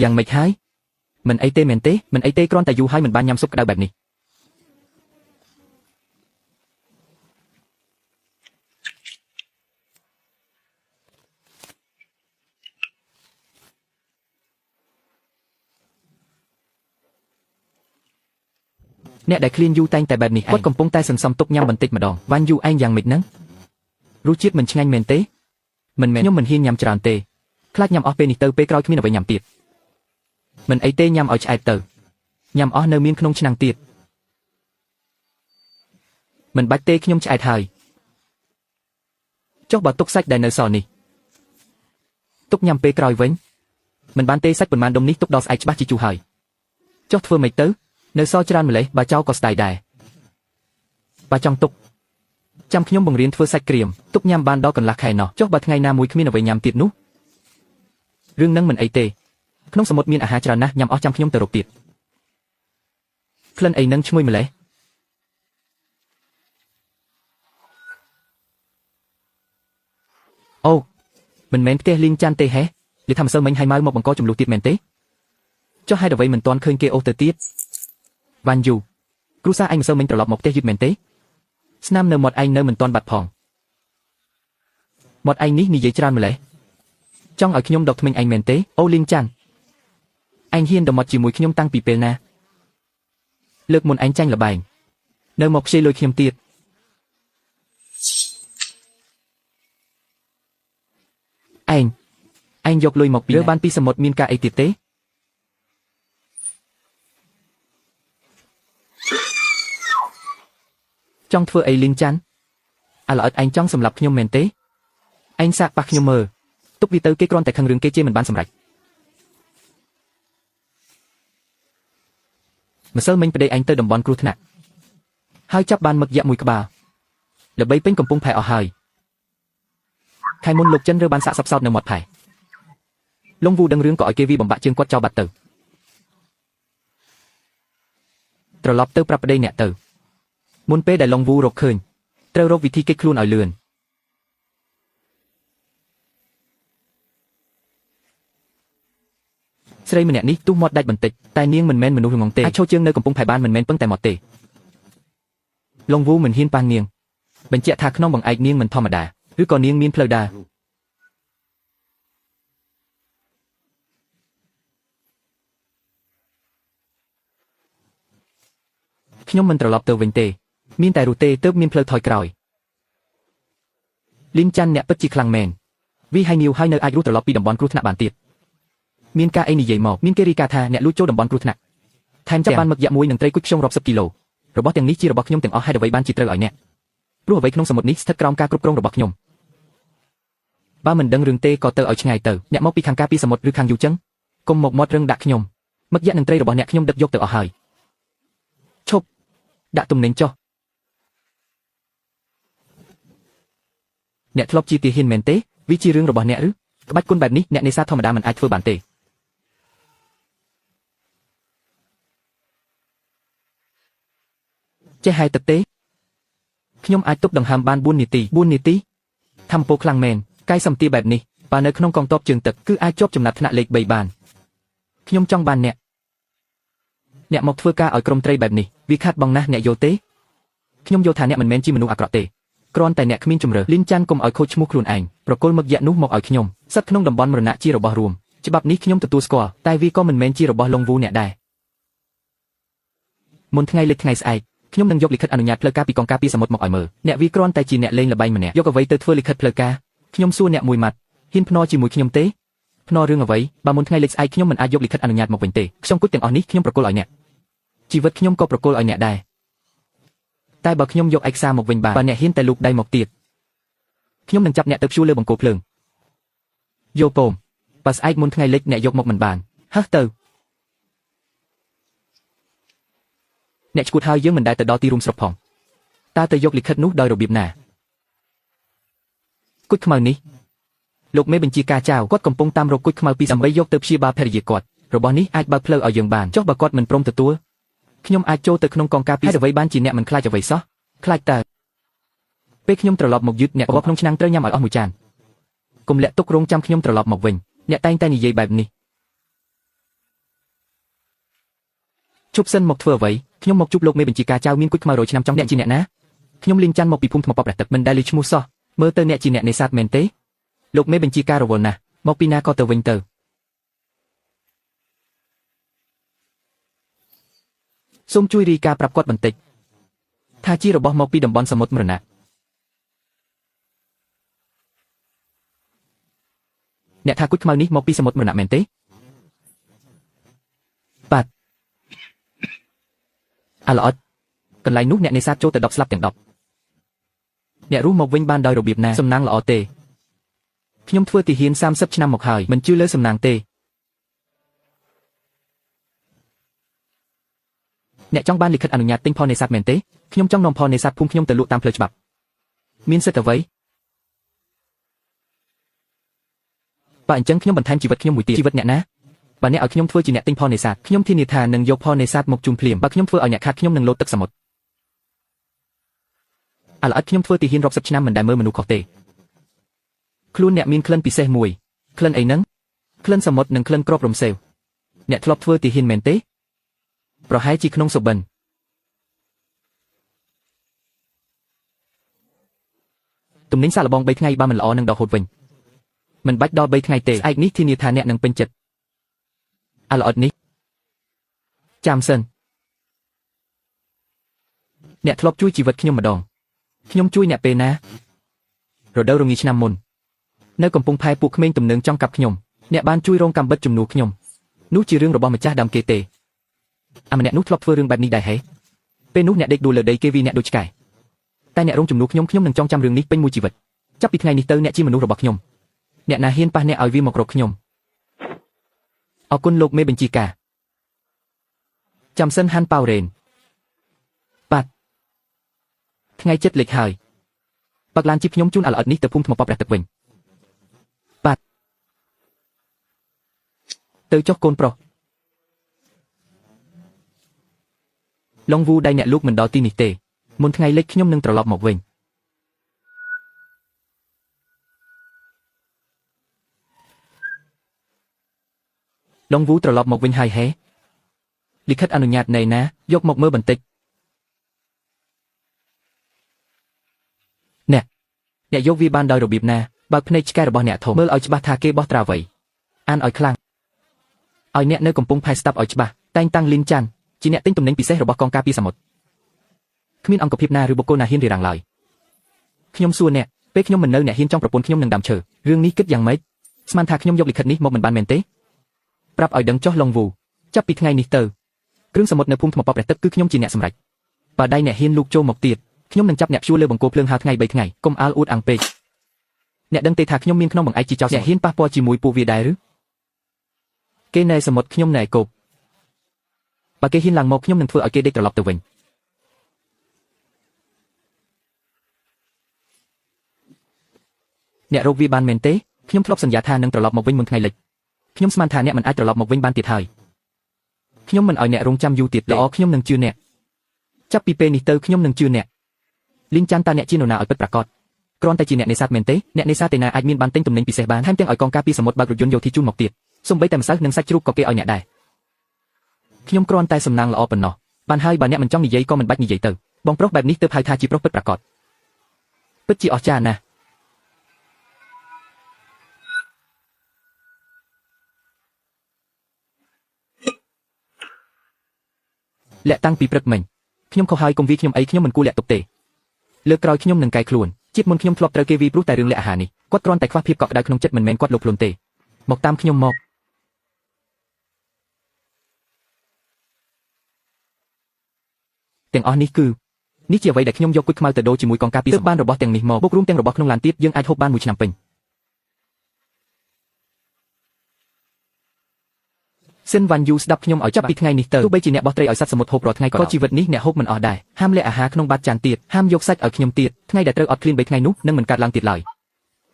យ៉ាងម៉េចហើយមិនអីទេមែនទេមិនអីទេគ្រាន់តែយូរហើយមិនបានញ៉ាំស៊ុបក្តៅបែបនេះអ្នកដែលឃ្លានយូរតែងតែបែបនេះគាត់កំពុងតែសន្សំទុកញ៉ាំបន្តិចម្ដងវ៉ាន់យូឯងយ៉ាងម៉េចហ្នឹងរសជាតិមិនឆ្ងាញ់មែនទេមិនមែនខ្ញុំមិនហ៊ានញ៉ាំច្រើនទេខ្លាចញ៉ាំអស់ពេលនេះទៅពេលក្រោយគ្មានអ្វីញ៉ាំទៀតមិនអីទេញ៉ាំឲ្យឆ្អែតទៅញ៉ាំអស់នៅមានក្នុងឆ្នាំងទៀតមិនបាច់ទេខ្ញុំឆ្អែតហើយចុះបើទុកសាច់ដែលនៅសល់នេះទុកញ៉ាំពេលក្រោយវិញមិនបានទេសាច់ប៉ុន្មានដុំនេះទុកដល់ស្អែកច្បាស់ជាជូរហើយចុះធ្វើម៉េចទៅនៅសល់ច្រើនម្លេះបើចោលក៏ស្ដាយដែរបើចង់ទុកចាំខ្ញុំបង្រៀនធ្វើសាច់ក្រៀមទុកញ៉ាំបានដល់កន្លះខែណោះចុះបើថ្ងៃណាមួយគ្មានអ្វីញ៉ាំទៀតនោះរឿងនឹងមិនអីទេក្នុងសមុទ្រមានអាហារច្រើនណាស់ញ៉ាំអស់ចាំខ្ញុំទៅរកទៀតក្លិនអីនឹងឈ្ងុយម្លេះអូមិនមែនផ្ទះលីងចាន់ទេហេនិយាយថាម្សិលមិញហើយម៉ៅមកបង្កចំនួនទៀតមែនទេចុះហេតុអ្វីមិនទាន់ឃើញគេអូសទៅទៀតវ៉ាន់យូគ្រូសាឯងម្សិលមិញត្រឡប់មកផ្ទះយឺតមែនទេស្នាមនៅមាត់ឯងនៅមិនទាន់បាត់ផងមាត់ឯងនេះនិយាយច្រើនម្លេះចង់ឲ្យខ្ញុំដកធ្មេញឯងមែនទេអូលីងចាន់ឯងហ៊ានដល់មាត់ជាមួយខ្ញុំតាំងពីពេលណាលើកមុនឯងចាញ់លបែងនៅមកខ្ជិលលុយខ្ញុំទៀតឯងយកលុយមកពីរើបានពីសមុទ្រមានការអីទៀតទេចង់ធ្វើអីលីងចាន់ឥឡូវឯងចង់សម្លាប់ខ្ញុំមែនទេឯងសាកប៉ះខ្ញុំមើលទុកវាទៅគេគ្រាន់តែខឹងរឿងគេជេរមិនបានសម្រេចម្សិលមិញប្តីឯងទៅតំបន់គ្រោះថ្នាក់ហើយចាប់បានមឹកយក្សមួយក្បាលល្បីពេញកំពុងផែអស់ហើយខែមុនលោកចិនរើបានសាកសពសោតនៅមាត់ផែលងវូដឹងរឿងក៏ឲ្យគេវាបំបាក់ជើងគាត់ចោលបាត់ទៅត្រឡប់ទៅប្រាប់ប្តីអ្នកទៅមុនពេលដែលលងវូរកឃើញត្រូវរកវិធីគេចខ្លួនឲ្យលឿនស្រីម្នាក់នេះទុះមាត់ដាច់បន្តិចតែនាងមិនមែនមនុស្សល្ងងទេអាចឈរជើងនៅកំពង់ផែបានមិនមែនពឹងតែមាត់ទេលងវូមិនហ៊ានប៉ះនាងបញ្ជាក់ថាក្នុងបង្អែកនាងមិនធម្មតាឬក៏នាងមានផ្លូវដើរខ្ញុំមិនត្រឡប់ទៅវិញទេមានតែរូទេទើបមានផ្លូវថយក្រោយលីងចាន់អ្នកពិតជាខ្លាំងមែនវាហើយងាវហើយនៅអាចរស់ត្រឡប់ពីតំបន់គ្រោះថ្នាក់បានទៀត មានការអីនិយាយមកមានគេរីកាថាអ្នកលួចចូលតំបន់គ្រោះថ្នាក់ថែមចាប់បានមឹកយ៉ាក់មួយនិងត្រីគុជខ្យងរាប់សិបគីឡូរបស់ទាំងនេះជារបស់ខ្ញុំទាំងអស់ហេតុអ្វីបានជាត្រូវឲ្យអ្នកព្រោះអ្វីក្នុងសមុទ្រនេះស្ថិតក្រោមការគ្រប់គ្រងរបស់ខ្ញុំបើមិនដឹងរឿងទេក៏ទៅឲ្យឆ្ងាយទៅអ្នកមកពីខាងការពីសមុទ្រឬខាងយូចឹងកុំមកមាត់រឹងដាក់ខ្ញុំមឹកយ៉ាក់និងត្រីរបស់អ្នកខ្ញុំដឹកយកទៅអស់ហើយឈប់ដាក់ទំនិញចុះអ្នកធ្លាប់ជាទាហានមែនទេវាជារឿងរបស់អ្នកឬក្បាច់គុណបែបនេះអ្នកនេសាទធម្មតាមិនអាចធ្វើបានទេចេះហើយទឹកទេខ្ញុំអាចទប់ដង្ហើមបាន4នាទីធម្មពលខ្លាំងមែនកាយសម្ទាបែបនេះបើនៅក្នុងកងទ័ពជើងទឹកគឺអាចជាប់ចំណាត់ថ្នាក់លេខ3បានខ្ញុំចង់បានអ្នកមកធ្វើការឲ្យក្រុមត្រីបែបនេះវាខាត់បងណាស់អ្នកយល់ទេខ្ញុំយល់ថាអ្នកមិនមែនជាមនុស្សអាក្រក់ទេគ្រាន់តែអ្នកគ្មានជំរឿលីនចាន់កុំឲ្យខូចឈ្មោះខ្លួនឯងប្រគល់មឹកយ៉ាក់នោះមកឲ្យខ្ញុំសិទ្ធិក្នុងតំបន់មរណៈជារបស់រួមច្បាប់នេះខ្ញុំទទួលស្គាល់តែវាក៏មិនមែនជារបស់លងវូអ្នកដែរមុនថ្ងៃលេខថ្ងៃស្អែកខ្ញុំនឹងយកលិខិតអនុញ្ញាតផ្លូវការពីកងការពីសមុទ្រមកឲ្យមើលអ្នកវាគ្រាន់តែជាអ្នកលេងល្បែងម្នាក់យកអ្វីទៅធ្វើលិខិតផ្លូវការខ្ញុំសួរអ្នកមួយម៉ាត់ហ៊ានភ្នាល់ជាមួយខ្ញុំទេភ្នាល់រឿងអ្វីបើមុនថ្ងៃលេខស្អែកខ្ញុំមិនអាចយកលិខិតអនុញ្ញាតមកវិញទេខ្យងគុជទាំងអស់នេះខ្ញុំប្រគល់ឲ្យអ្នកជីវិតខ្ញុំក៏ប្រគល់ឲ្យអ្នកដែរតែបើខ្ញុំយកឯកសារមកវិញបានបើអ្នកហ៊ានតែលូកដៃមកទៀតខ្ញុំនឹងចាប់អ្នកទៅព្យួរលើបង្គោលភ្លើងយកពមបើស្អែកមុនថ្ងៃលេខអ្នកយកមកមិនបានហះទៅអ្នកឈួតហើយយើងមិនដែលទៅដល់ទីរួមស្រុកផងតើទៅយកលិខិតនោះដោយរបៀបណាគុជខ្មៅនេះលោកមេបញ្ជាការចៅគាត់កំពុងតាមរកគុជខ្មៅពីដើម្បីយកទៅព្យាបាលភរិយាគាត់របស់នេះអាចបើកផ្លូវឲ្យយើងបានចុះបើគាត់មិនព្រមទទួលខ្ញុំអាចចូលទៅក្នុងកងការពីអ្វីបានជាអ្នកមិនខ្លាចអ្វីសោះខ្លាចតើពេលខ្ញុំត្រឡប់មកយឺតអ្នករបស់ក្នុងឆ្នាំងត្រូវញ៉ាំឲ្យអស់មួយចានកុំលាក់ទុករងចាំខ្ញុំត្រឡប់មកវិញអ្នកតែងតែនិយាយបែបនេះជប់សិនមកធ្វើអ្វីខ្ញុំមកជួបលោកមេបញ្ជាការចៅមានគុជខ្មៅ100ឆ្នាំចង់អ្នកជាអ្នកណាខ្ញុំលីងច័ន្ទមកពីភូមិថ្មប៉ព្រះទឹកមិនដែលឮឈ្មោះសោះមើលទៅអ្នកជាអ្នកនេសាទមែនទេលោកមេបញ្ជាការរវល់ណាស់មកពីណាក៏ទៅវិញទៅសូមជួយរាយការណ៍ប្រាប់គាត់បន្តិចថាជារបស់មកពីតំបន់សមុទ្រមរណៈអ្នកថាគុជខ្មៅនេះមកពីសមុទ្រមរណៈមែនទេបាទអាល្អិតកន្លែងនោះអ្នកនេសាទចូលទៅ10ស្លាប់ទាំង10អ្នករស់មកវិញបានដោយរបៀបណាសំណាងល្អទេខ្ញុំធ្វើទាហាន30ឆ្នាំមកហើយមិនជឿលើសំណាងទេអ្នកចង់បានលិខិតអនុញ្ញាតទិញផលនេសាទមែនទេខ្ញុំចង់នាំផលនេសាទភូមិខ្ញុំទៅលក់តាមផ្លូវច្បាប់មានសិទ្ធិអ្វីបើអញ្ចឹងខ្ញុំបន្ថែមជីវិតខ្ញុំមួយទៀតជីវិតអ្នកណាបើអ្នកឲ្យខ្ញុំធ្វើជាអ្នកទិញផលនេសាទខ្ញុំធានាថានឹងយកផលនេសាទមកជូនភ្លាមបើខ្ញុំធ្វើឲ្យអ្នកខាតខ្ញុំនឹងលោតទឹកសមុទ្រអាល្អិតខ្ញុំធ្វើទាហានរាប់សិបឆ្នាំមិនដែលមើលមនុស្សខុសទេខ្លួនអ្នកមានក្លិនពិសេសមួយក្លិនអីហ្នឹងក្លិនសមុទ្រនិងក្លិនគ្រាប់រំសេវអ្នកធ្លាប់ធ្វើទាហានមែនទេប្រហែលជាក្នុងសុបិនទំនិញសាកល្បង3ថ្ងៃបើមិនល្អនឹងដកហូតវិញមិនបាច់ដល់3ថ្ងៃទេស្អែកនេះធានាថាអ្នកនឹងពេញចិត្តអាល្អិតនេះចាំសិនអ្នកធ្លាប់ជួយជីវិតខ្ញុំម្ដងខ្ញុំជួយអ្នកពេលណារដូវរងាឆ្នាំមុននៅកំពង់ផែពួកក្មេងទំនើងចង់កាប់ខ្ញុំអ្នកបានជួយរងកម្មបិទជំនួសខ្ញុំនោះជារឿងរបស់ម្ចាស់ដើមគេទេអាម្នាក់នោះធ្លាប់ធ្វើរឿងបែបនេះដែរហេពេលនោះអ្នកដេកដួលលើដីគេវាអ្នកដូចឆ្កែតែអ្នករងជំនួសខ្ញុំនឹងចងចាំរឿងនេះពេញមួយជីវិតចាប់ពីថ្ងៃនេះទៅអ្នកជាមនុស្សរបស់ខ្ញុំអ្នកណាហ៊ានប៉ះអ្នកឲ្យវាមករកខ្ញុំអរគុណលោកមេបញ្ជាការចាំសិនហាន់ប៉ៅរ៉េនបាទថ្ងៃចិត្តលេខហើយបើកឡានជីបខ្ញុំជូនអាល្អិតនេះទៅភូមិថ្មប៉ព្រះទឹកវិញបាទទៅចុះកូនប្រុសឡុងវូដៃអ្នកលោកមិនដល់ទីនេះទេមុនថ្ងៃលេខខ្ញុំនឹងត្រឡប់មកវិញឡុងវូត្រឡប់មកវិញហើយហេលិខិតអនុញ្ញាតណែណាយកមកមើលបន្តិចអ្នកយកវាបានដោយរបៀបណាបើកភ្នែកឆ្កែរបស់អ្នកធំមើលឲ្យច្បាស់ថាគេបោះត្រាអ្វីអានឲ្យខ្លាំងឲ្យអ្នកនៅកំពង់ផែស្ដាប់ឲ្យច្បាស់តែងតាំងលីនចាន់ជាអ្នកទិញទំនិញពិសេសរបស់កងការពីសមុទ្រគ្មានអង្គភាពណាឬបុគ្គលណាហ៊ានរារាំងឡើយខ្ញុំសួរអ្នកពេលខ្ញុំមិននៅអ្នកហ៊ានចង់ប្រពន្ធខ្ញុំនឹងដាំឈើរឿងនេះគិតយ៉ាងម៉េចស្មានថាខ្ញុំយកលិខិតនេះមកមិនបានមែនទេ ប្រាប់ឲ្យដឹងចុះឡុងវូចាប់ពីថ្ងៃនេះទៅគ្រឿងសមុទ្រនៅភូមិថ្មប៉ព្រះទឹកគឺខ្ញុំជាអ្នកសម្រេចបើដៃអ្នកហ៊ានលូកចូលមកទៀតខ្ញុំនឹងចាប់អ្នកព្យួរលើបង្គោលភ្លើងហើថ្ងៃ3ថ្ងៃកុំអាលអួតអាំងពេកអ្នកដឹងទេថាខ្ញុំមានក្នុងបង្អែកជាចោរអ្នកហ៊ានប៉ះពាល់ជាមួយពួកវាដែរឬគេនៅសមុទ្រខ្ញុំនៅឯគោកបើគេហ៊ានឡើងមកខ្ញុំនឹងធ្វើឲ្យគេដេកត្រឡប់ទៅវិញអ្នករកវាបានមែនទេខ្ញុំធ្លាប់សន្យាថានឹងត្រឡប់មកវិញមុនថ្ងៃលិចខ្ញុំស្មានថាអ្នកមិនអាចត្រឡប់មកវិញបានទៀតហើយខ្ញុំមិនឲ្យអ្នករងចាំយូរទៀតល្អខ្ញុំនឹងជឿអ្នកចាប់ពីពេលនេះទៅខ្ញុំនឹងជឿអ្នកលីងចាន់តើអ្នកជានរណាឲ្យពិតប្រាកដគ្រាន់តែជាអ្នកនេសាទមែនទេអ្នកនេសាទទេណាអាចមានបានទិញទំនិញពិសេសបានថែមទាំងឲ្យកងការពីសមុទ្របើករថយន្តយោធាជូនមកទៀតសូម្បីតែម្សៅនិងសាច់ជ្រូកក៏គេឲ្យអ្នកដែរខ្ញុំគ្រាន់តែសំណាងល្អប៉ុណ្ណោះបានហើយបើអ្នកមិនចង់និយាយក៏មិនបាច់និយាយទៅបងប្រុសបែបនេះទើបហៅថាជាប្រុសពិតប្រាកដពិតជាអស្ចារ្យណាស់លាក់តាំងពីព្រឹកមិញខ្ញុំខុសហើយកុំវាខ្ញុំអីខ្ញុំមិនគួរលាក់ទុកទេលើកក្រោយខ្ញុំនឹងកែខ្លួនជាតិមុនខ្ញុំធ្លាប់ត្រូវគេវាយព្រោះតែរឿងលាក់អាហារនេះគាត់គ្រាន់តែខ្វះភាពកក់ក្ដៅក្នុងចិត្តមិនមែនគាត់លោកខ្លួនទេមកតាមខ្ញុំមកទាំងអស់នេះគឺនេះជាអ្វីដែលខ្ញុំយកគុជខ្មៅទៅដូរជាមួយកងការពីទើបបានរបស់ទាំងនេះមកបូករួមទាំងរបស់ក្នុងឡានទៀតយើងអាចហូបបានមួយឆ្នាំពេញសិនវ៉ាន់យូស្ដាប់ខ្ញុំឲ្យចាប់ពីថ្ងៃនេះទៅទោះបីជាអ្នកបោះត្រីឲ្យសត្វសមុទ្រហូបរាល់ថ្ងៃក៏ជីវិតនេះអ្នកហូបមិនអស់ដែរហាមលាក់អាហារក្នុងបាតចានទៀតហាមយកសាច់ឲ្យខ្ញុំទៀតថ្ងៃដែលត្រូវអត់ឃ្លាន3ថ្ងៃនោះនឹងមិនកើតឡើងទៀតឡើយ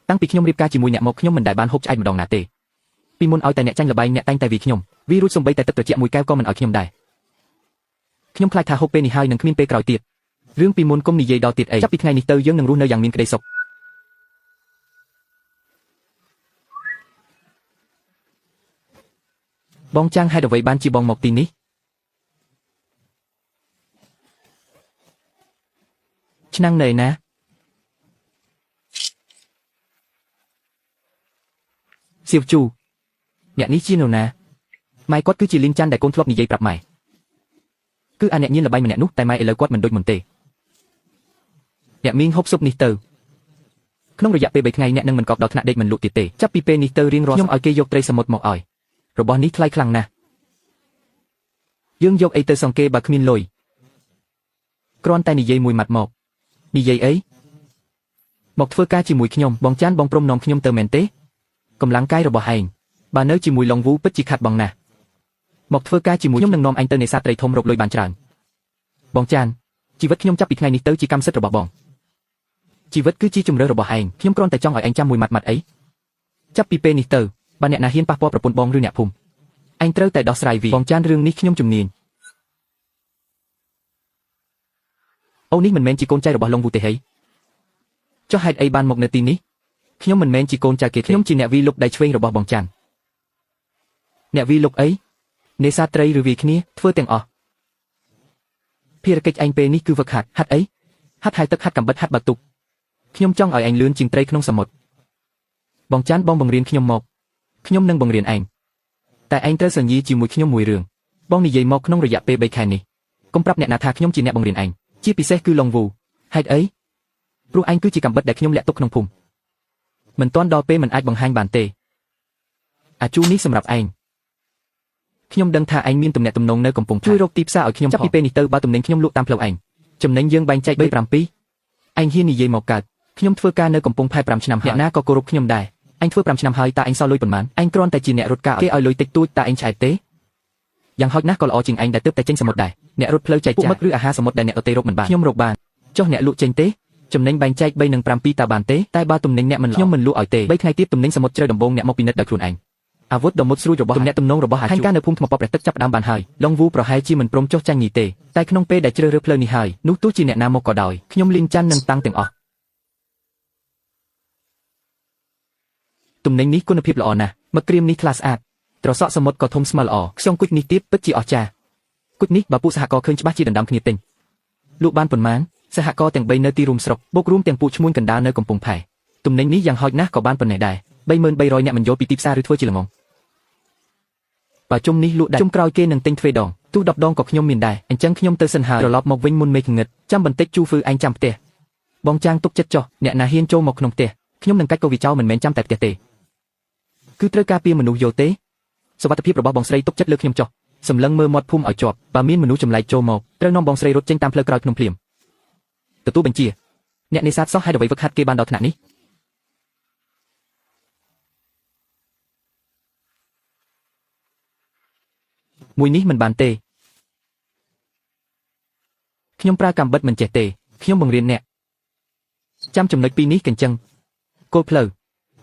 តាំងពីខ្ញុំរៀបការជាមួយអ្នកមកខ្ញុំមិនដែលបានហូបឆ្អែតម្ដងណាទេពីមុនឲ្យតែអ្នកចាញ់លបែងអ្នកតែងតែវាខ្ញុំវារួចសំបីតែទឹកត្រជាក់មួយកែវក៏មិនឲ្យខ្ញុំដែរខ្ញុំខ្លាចថាហូបពេលនេះហើយនឹងគ្មានពេលក្រោយទៀតរឿងពីមុនកុំនិយាយដល់ទៀតអីចាប់ពីថ្ងៃនេះទៅយើងនឹងរស់នៅយ៉ាងមានក្តីសុខបងចាំងហេតុអ្វីបានជាបងមកទីនេះឆ្នាំងនៅឯណាសៀវជូអ្នកនេះជានរណាម៉ែគាត់គឺជាលីងចាន់ដែលកូនធ្លាប់និយាយប្រាប់ម៉ែគឺអាអ្នកញៀនល្បែងម្នាក់នោះតែម៉ែឥឡូវគាត់មិនដូចមុនទេអ្នកមីងហូបស៊ុបនេះទៅក្នុងរយៈពេល3ថ្ងៃអ្នកនឹងមិនកប់ដល់ថ្នាក់ដេកមិនលក់ទៀតទេចាប់ពីពេលនេះទៅរៀងរាល់ខ្ញុំឲ្យគេយកត្រីសមុទ្រមកឲ្យរបស់នេះថ្លៃខ្លាំងណាស់យើងយកអីទៅសងគេបើគ្មានលុយគ្រាន់តែនិយាយមួយម៉ាត់មកនិយាយអីមកធ្វើការជាមួយខ្ញុំបងចានបងព្រមនាំខ្ញុំទៅមែនទេកម្លាំងកាយរបស់ឯងបើនៅជាមួយឡុងវូពិតជាខាត់បងណាស់មកធ្វើការជាមួយខ្ញុំនឹងនាំឯងទៅនេសាទត្រីធំរកលុយបានច្រើនបងចានជីវិតខ្ញុំចាប់ពីថ្ងៃនេះទៅជាកម្មសិទ្ធិរបស់បងជីវិតគឺជាជំរឿរបស់ឯងខ្ញុំគ្រាន់តែចង់ឲ្យឯងចាំមួយម៉ាត់ម៉ាត់អីចាប់ពីពេលនេះទៅបើអ្នកណាហ៊ានប៉ះពាល់ប្រពន្ធបងឬអ្នកភូមិឯងត្រូវតែដោះស្រាយវាបងចានរឿងនេះខ្ញុំជំនាញអូនេះមិនមែនជាកូនចៅរបស់ឡុងវូទេហីចុះហេតុអីបានមកនៅទីនេះខ្ញុំមិនមែនជាកូនចៅគេខ្ញុំជាអ្នកវីលុកដៃឆ្វេងរបស់បងចានអ្នកវីលុកអីនេសាទត្រីឬវាយគ្នាធ្វើទាំងអស់ភារកិច្ចឯងពេលនេះគឺវឹកហាត់ហាត់អីហាត់ហើយទឹកហាត់កំបិតហាត់បាតុកខ្ញុំចង់ឲ្យឯងលឿនជាងត្រីក្នុងសមុទ្របងចានបងបង្រៀនខ្ញុំមកខ្ញុំនឹងបង្រៀនឯងតែឯងត្រូវសន្យាជាមួយខ្ញុំមួយរឿងបងនិយាយមកក្នុងរយៈពេល3ខែនេះកុំប្រាប់អ្នកណាថាខ្ញុំជាអ្នកបង្រៀនឯងជាពិសេសគឺឡុងវូហេតុអីព្រោះឯងគឺជាកំបិតដែលខ្ញុំលាក់ទុកក្នុងភូមិមិនទាន់ដល់ពេលមិនអាចបង្ហាញបានទេអាជូនេះសម្រាប់ឯងខ្ញុំដឹងថាឯងមានទំនាក់ទំនងនៅកំពង់ជួយរកទីផ្សារឲ្យខ្ញុំចាប់ពីពេលនេះទៅបើទំនិញខ្ញុំលក់តាមផ្លូវឯងចំណេញយើងបែងចែក3-7ឯងហ៊ាននិយាយមកកើតខ្ញុំធ្វើការនៅកំពង់ផែ5ឆ្នាំអ្នកណាក៏គោរពខ្ញុំដែរឯងធ្វើ5ឆ្នាំហើយតើឯងសល់លុយប៉ុន្មានឯងគ្រាន់តែជាអ្នករត់ការគេឲ្យលុយតិចតួចតើឯងឆ្អែតទេយ៉ាងហោចណាស់ក៏ល្អជាងឯងដែលទើបតែចេញសមុទ្រដែរអ្នករត់ផ្លូវចែកចាយឬអាហារសមុទ្រដែលអ្នកដទៃរកមិនបានខ្ញុំរកបានចុះអ្នកលក់ចេញទេចំណេញបែងចែក3និង7តើបានទេតែបើទំនិញអ្នកមិនខ្ញុំមិនលក់ឲ្យទេ3ថ្ងៃទៀតទំនិញសមុទ្រជ្រៅដំបងអ្នកមកពិនិត្យដោយខ្លួនឯងអាវុធដ៏មុតស្រួចរបស់ទំនាក់ទំនងរបស់អាជូការនៅភូមិថ្មប៉ព្រះទឹកចាប់ផ្ដើមបានហើយឡុងវូប្រហែលជាមិនព្រមចុះចាញ់នេះទេតែក្នុងពេលដែលជ្រើសរើសផ្លូវនេះហើយនោះទោះជាអ្នកណាមកក៏ដោយខ្ញុំលីងចាន់នឹងតាំងទាំងអស់ទំនិញនេះគុណភាពល្អណាស់មឹកក្រៀមនេះថ្លាស្អាតត្រសក់សមុទ្រក៏ធំស្មើល្អខ្យងគុជនេះទៀតពិតជាអស្ចារ្យគុជនេះបើពួកសហករណ៍ឃើញច្បាស់ជាដណ្ដើមគ្នាទិញលក់បានប៉ុន្មានសហករណ៍ទាំង3នៅទីរួមស្រុកបូករួមទាំងពួកឈ្មួញកណ្ដាលនៅកំពង់ផែទំនិញនេះយ៉ាងហោចណាស់ក៏បានប៉ុណ្ណេះដែរ3300អ្នកមិនយកពីទីផ្សារឬធ្វើជាល្ងងបើជុំនេះលក់ដែរជុំក្រោយគេនឹងទិញទ្វេដងទោះ10ដងក៏ខ្ញុំមានដែរអញ្ចឹងខ្ញុំទៅសិនហើយត្រឡប់មកវិញមុនមេឃងឹតចាំបន្តិចជូហ្វឺឯងចាំផ្ទះបងចាងទុកចិត្តចុះអ្នកណាហ៊ានចូលមកក្នុងផ្ទះខ្ញុំនឹងកាច់កោវាចោលមិនមែនចាំតែផ្ទះទេគឺត្រូវការពារមនុស្សយកទេ សវត្ថិភាពរបស់បងស្រីទុកចិត្តលើខ្ញុំចុះសម្លឹងមើលមាត់ភូមិឲ្យជាប់បើមានមនុស្សចម្លែកចូលមកត្រូវនាំបងស្រីរត់ចេញតាមផ្លូវក្រោយភ្នំភ្លាមទទួលបញ្ជាអ្នកនេសាទសោះហេតុអ្វីវឹកហាត់គេបានដល់ថ្នាក់នេះមួយនេះមិនបានទេខ្ញុំប្រើកាំបិតមិនចេះទេខ្ញុំបង្រៀនអ្នកចាំចំណុចពីរនេះកញ្ចឹងគោលផ្លូវ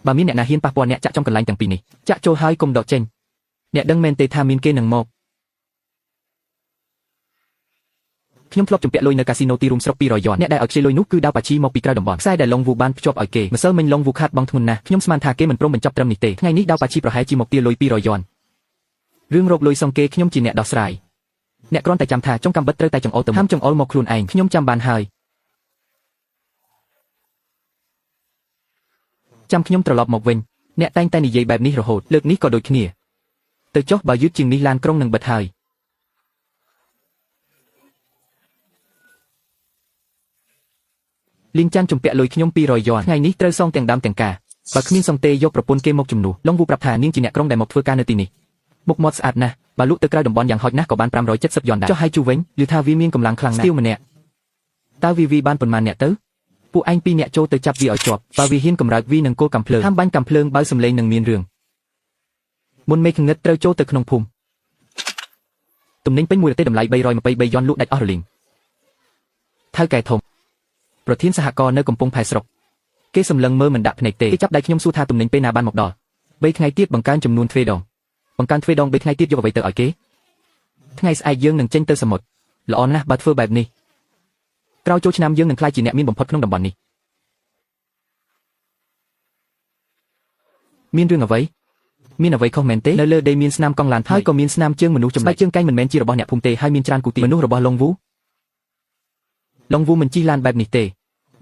បើមានអ្នកណាហ៊ានប៉ះពាល់អ្នកចាក់ចំកន្លែងទាំងពីរនេះចាក់ចូលហើយកុំដកចេញអ្នកដឹងមែនទេថាមានគេនឹងមកខ្ញុំធ្លាប់ជំពាក់លុយនៅកាស៊ីណូទីរួមស្រុក200យ៉នអ្នកដែលឲ្យខ្ចីលុយនោះគឺដាវប៉ាឈីមកពីក្រៅតំបន់ខ្សែដែលឡុងវូបានភ្ជាប់ឲ្យគេម្សិលមិញឡុងវូខាត់បងធ្ងន់ណាស់ខ្ញុំស្មានថាគេមិនព្រមបញ្ចប់ត្រឹមនេះទេថ្ងៃនេះដាវប៉ាឈីប្រហែលជាមកទារលុយ200យ៉នរឿងរកលុយសងគេខ្ញុំជាអ្នកដោះស្រាយអ្នកគ្រាន់តែចាំថាចុងកាំបិតត្រូវតែចង្អុលទៅហាមចង្អុលមកខ្លួនឯងខ្ញុំចាំបានហើយចាំខ្ញុំត្រឡប់មកវិញអ្នកតែងតែនិយាយបែបនេះរហូតលើកនេះក៏ដូចគ្នាទៅចុះបើយឺតជាងនេះឡានក្រុងនឹងបិទហើយលីនចាន់ជំពាក់លុយខ្ញុំ200យ៉នថ្ងៃនេះត្រូវសងទាំងដើមទាំងការបើគ្មានសងទេយកប្រពន្ធគេមកជំនួសឡុងវូប្រាប់ថានាងជាអ្នកក្រុងដែលមកធ្វើការនៅទីនេះមុខមាត់ស្អាតណាស់បើលក់ទៅក្រៅតំបន់យ៉ាងហោចណាស់ក៏បាន570យ៉នដែរចុះឲ្យជូវិញឮថាវាមានកម្លាំងខ្លាំងណាស់ស្ទៀវម្នាក់តើវាបានប៉ុន្មានអ្នកទៅពួកឯង2នាក់ចូលទៅចាប់វាឲ្យជាប់បើវាហ៊ានកម្រើកវានឹងគោលកំភ្លើងហាមបាញ់កំភ្លើងបើសំឡេងនឹងមានរឿងមុនមេឃងឹតត្រូវចូលទៅក្នុងភូមិទំនិញពេញមួយរទេះតម្លៃ323យ៉នលក់ដាច់អស់រលីងថៅកែធំប្រធានសហករណ៍នៅកំពង់ផែស្រុកគេសម្លឹងមើលមិនដាក់ភ្នែកទេគេចាប់ដៃខ្ញុំសួរថាទំនិញពេលណាបានមកដល់3ថ្ងៃទៀតបង្កើនចំនួនទ្វេដងបង្កើនទ្វេដង3ថ្ងៃទៀតយកអ្វីទៅឲ្យគេថ្ងៃស្អែកយើងនឹងចេញទៅសមុទ្រល្អណាស់បើធ្វើបែបនេះក្រោយចូលឆ្នាំយើងនឹងក្លាយជាអ្នកមានបំផុតក្នុងតំបន់នេះមានរឿងអ្វីមានអ្វីខុសមែនទេនៅលើដីមានស្នាមកង់ឡានហើយក៏មានស្នាមជើងមនុស្សចម្លែកជើងកែងមិនមែនជារបស់អ្នកភូមិទេហើយមានច្រើនគូទីមនុស្សរបស់ឡុងវូមិនជិះឡានបែបនេះទេ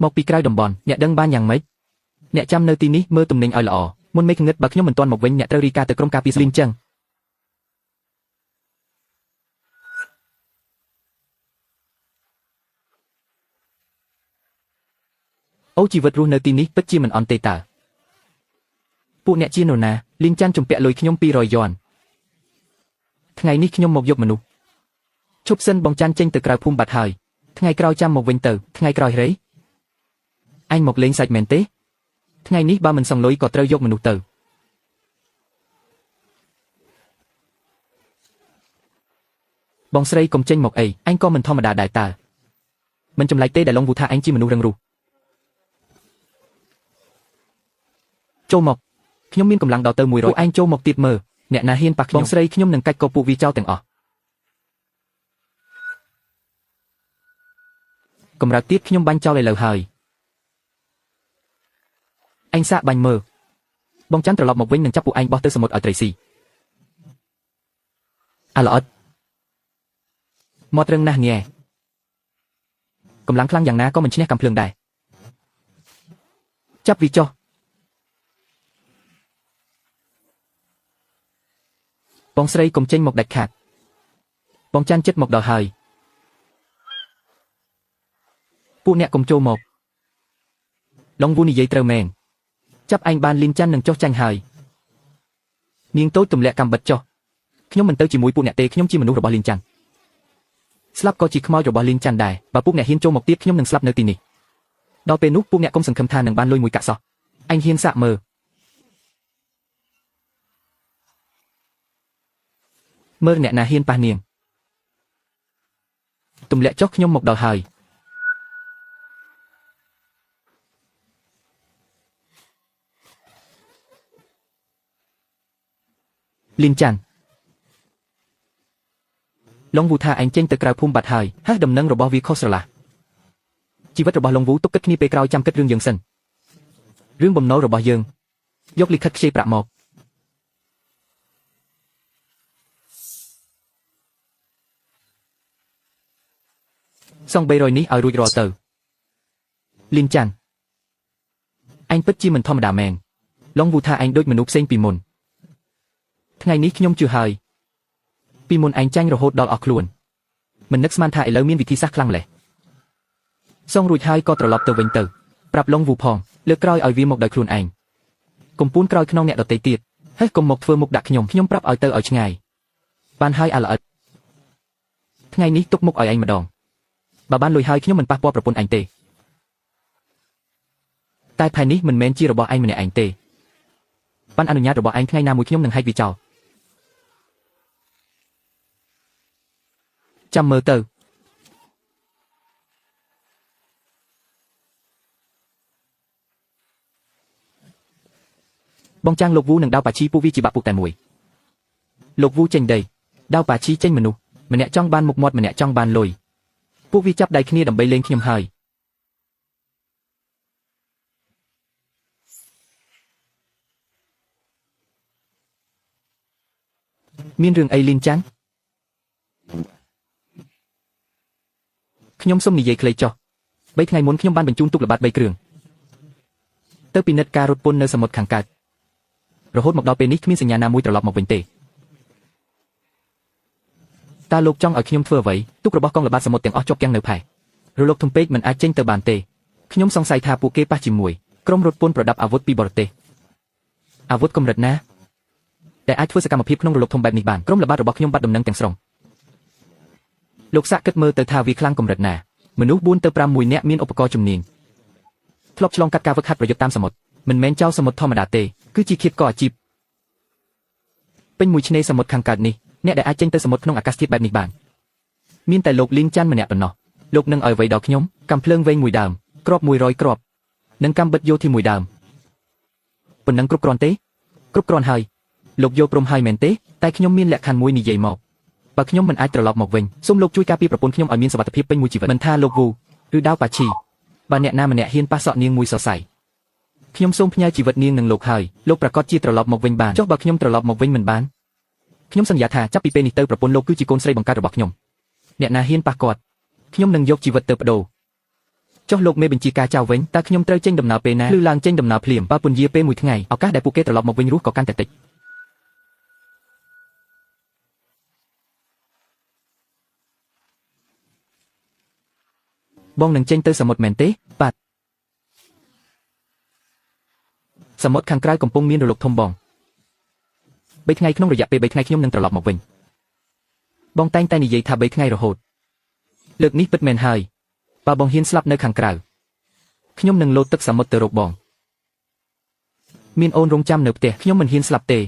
មកពីក្រៅតំបន់អ្នកដឹងបានយ៉ាងម៉េចអ្នកចាំនៅទីនេះមើលទំនិញឲ្យល្អមុនមេឃងឹតបើខ្ញុំមិនទាន់មកវិញអ្នកត្រូវរីកាទៅក្រុមការពារលីនចឹងអូជីវិតរស់នៅទីនេះពិតជាមិនអន់ទេតើពួកអ្នកជានរណាលីនចាន់ជំពាក់លុយខ្ញុំ200យ៉នថ្ងៃនេះខ្ញុំមកយកមនុស្សឈប់សិនបងចាន់ចេញទៅក្រៅភូមិបាត់ហើយថ្ងៃក្រោយចាំមកវិញទៅថ្ងៃក្រោយហេអញមកលេងសាច់មែនទេថ្ងៃនេះបើមិនសងលុយក៏ត្រូវយកមនុស្សទៅបងស្រីកុំចេញមកអីអញក៏មិនធម្មតាដែរតើមិនចម្លែកទេដែលឡុងវូថាអញជាមនុស្សរឹងរូសចូលមកខ្ញុំមានកម្លាំងដល់ទៅ100ពួកឯងចូលមកទៀតមើលអ្នកណាហ៊ានប៉ះខ្ញុំបងស្រីខ្ញុំនឹងកាច់កោពួកវាចោលទាំងអស់កម្រើកទៀតខ្ញុំបាញ់ចោលឥឡូវហើយអញសាកបាញ់មើលបងច័ន្ទត្រឡប់មកវិញនឹងចាប់ពួកឯងបោះទៅសមុទ្រឲ្យត្រីស៊ីអាល្អិតមាត់រឹងណាស់ញ៉ែកម្លាំងខ្លាំងយ៉ាងណាក៏មិនឈ្នះកំភ្លើងដែរចាប់វាចុះបងស្រីកុំចេញមកដាច់ខាតបងច័ន្ទចិត្តមកដល់ហើយពួកអ្នកកុំចូលមកឡុងវូនិយាយត្រូវមែនចាប់ឯងបានលីនច័ន្ទនឹងចុះចាញ់ហើយនាងតូចទម្លាក់កំបិតចុះខ្ញុំមិនទៅជាមួយពួកអ្នកទេខ្ញុំជាមនុស្សរបស់លីនច័ន្ទស្លាប់ក៏ជាខ្មោចរបស់លីនច័ន្ទដែរបើពួកអ្នកហ៊ានចូលមកទៀតខ្ញុំនឹងស្លាប់នៅទីនេះដល់ពេលនោះពួកអ្នកកុំសង្ឃឹមថានឹងបានលុយមួយកាក់សោះអញហ៊ានសាកមើលអ្នកណាហ៊ានប៉ះនាងទម្លាក់ចុះខ្ញុំមកដល់ហើយលីនចាន់ឡុងវូថាឯងចេញទៅក្រៅភូមិបាត់ហើយហេះដំណឹងរបស់វាខុសស្រឡះជីវិតរបស់ឡុងវូទុកគិតគ្នាពេលក្រោយចាំគិតរឿងយើងសិនរឿងបំណុលរបស់យើងយកលិខិតខ្ចីប្រាក់មកសង300នេះឲ្យរួចរាល់ទៅលីនចាន់ឯងពិតជាមិនធម្មតាមែនឡុងវូថាឯងដូចមនុស្សផ្សេងពីមុនថ្ងៃនេះខ្ញុំជឿហើយពីមុនឯងចាញ់រហូតដល់អស់ខ្លួនមិននឹកស្មានថាឥឡូវមានវិធីសាស្ត្រខ្លាំងម្ល៉េះសងរួចហើយក៏ត្រឡប់ទៅវិញទៅប្រាប់ឡុងវូផងលើកក្រោយឲ្យវាមកដោយខ្លួនឯងកំពូនក្រោយខ្នងអ្នកដទៃទៀត ហេះកុំមកធ្វើមុខដាក់ខ្ញុំប្រាប់ឲ្យទៅឲ្យឆ្ងាយបានហើយអាល្អិតថ្ងៃនេះទុកមុខឲ្យឯងម្ដងបើបានលុយហើយខ្ញុំមិនប៉ះពាល់ប្រពន្ធឯងទេតែផែននេះមិនមែនជារបស់ឯងម្នាក់ឯងទេបានអនុញ្ញាតរបស់ឯងថ្ងៃណាមួយខ្ញុំនឹងហែកវាចោលចាំមើលទៅបងចាំងលោកវូនឹងដៅប៉ាឈីពួកវាជាបាក់ពុកតែមួយលោកវូចេញដីដៅប៉ាឈីចេញមនុស្សម្នាក់ចង់បានមុខមាត់ម្នាក់ចង់បានលុយពួកវាចាប់ដៃគ្នាដើម្បីលេងខ្ញុំហើយមានរឿងអីលីនចាន់ខ្ញុំសុំនិយាយខ្លីចុះ3ថ្ងៃមុនខ្ញុំបានបញ្ជូនទូកល្បាត3គ្រឿងទៅពិនិត្យការរត់ពន្ធនៅសមុទ្រខាងកើតរហូតមកដល់ពេលនេះគ្មានសញ្ញាណាមួយត្រឡប់មកវិញទេតើលោកចង់ឲ្យខ្ញុំធ្វើអ្វីទូករបស់កងល្បាតសមុទ្រទាំងអស់ជាប់គាំងនៅផែរលកធំពេកមិនអាចចេញទៅបានទេខ្ញុំសង្ស័យថាពួកគេប៉ះជាមួយក្រុមរត់ពន្ធប្រដាប់អាវុធពីបរទេសអាវុធកម្រិតណាតែអាចធ្វើសកម្មភាពក្នុងរលកធំបែបនេះបានក្រុមល្បាតរបស់ខ្ញុំបាត់ដំណឹងទាំងស្រុងលោកសាក់គិតមើលទៅថាវាខ្លាំងកម្រិតណាមនុស្ស4ទៅ5មួយនាក់មានឧបករណ៍ជំនាញធ្លាប់ឆ្លងកាត់ការវឹកហាត់ប្រយុទ្ធតាមសមុទ្រមិនមែនចៅសមុទ្រធម្មតាទេគឺជាឃាតករអាជីពពេញមួយឆ្នេរសមុទ្រខាងកើតនេះអ្នកដែលអាចចេញទៅសមុទ្រក្នុងអាកាសធាតុបែបនេះបានមានតែលោកលីនចាន់ម្នាក់ប៉ុណ្ណោះលោកនឹងឲ្យអ្វីដល់ខ្ញុំកាំភ្លើងវែងមួយដើមគ្រាប់100គ្រាប់និងកាំបិទយោធាមួយដើមប៉ុណ្ណឹងគ្រប់គ្រាន់ទេគ្រប់គ្រាន់ហើយលោកយកព្រមហើយមែនទេតែខ្ញុំមានលក្ខខណ្ឌមួយនិយាយមកបើខ្ញុំមិនអាចត្រឡប់មកវិញសូមលោកជួយការពារប្រពន្ធខ្ញុំឲ្យមានសុវត្ថិភាពពេញមួយជីវិតមិនថាលោកវូឬដាវប៉ាឈីបើអ្នកណាម្នាក់ហ៊ានប៉ះសក់នាងមួយសរសៃខ្ញុំសូមផ្ញើជីវិតនាងនឹងលោកហើយលោកប្រកាសជាត្រឡប់មកវិញបានចុះបើខ្ញុំត្រឡប់មកវិញមិនបានខ្ញុំសន្យាថាចាប់ពីពេលនេះទៅប្រពន្ធលោកគឺជាកូនស្រីបង្កើតរបស់ខ្ញុំអ្នកណាហ៊ានប៉ះគាត់ខ្ញុំនឹងយកជីវិតទៅបដូរចុះលោកមេបញ្ជាការចៅវិញតើខ្ញុំត្រូវចេញដំណើរពេលណាឬឡើងចេញដំណើរភ្លាមបើពន្យាពេលមួយថ្ងៃឱកាសដែលពួកគេត្រឡប់មកវិញរស់ក៏កាន់តែតិចបងនឹងចេញទៅសមុទ្រមែនទេបាទសមុទ្រខាងក្រៅកំពុងមានរលកធំបង3ថ្ងៃក្នុងរយៈពេល3ថ្ងៃខ្ញុំនឹងត្រឡប់មកវិញបងតែងតែនិយាយថា3ថ្ងៃរហូតលើកនេះពិតមែនហើយបើបងហ៊ានស្លាប់នៅខាងក្រៅខ្ញុំនឹងលោតទឹកសមុទ្រទៅរកបងមានអូនរងចាំនៅផ្ទះខ្ញុំមិនហ៊ានស្លាប់ទេ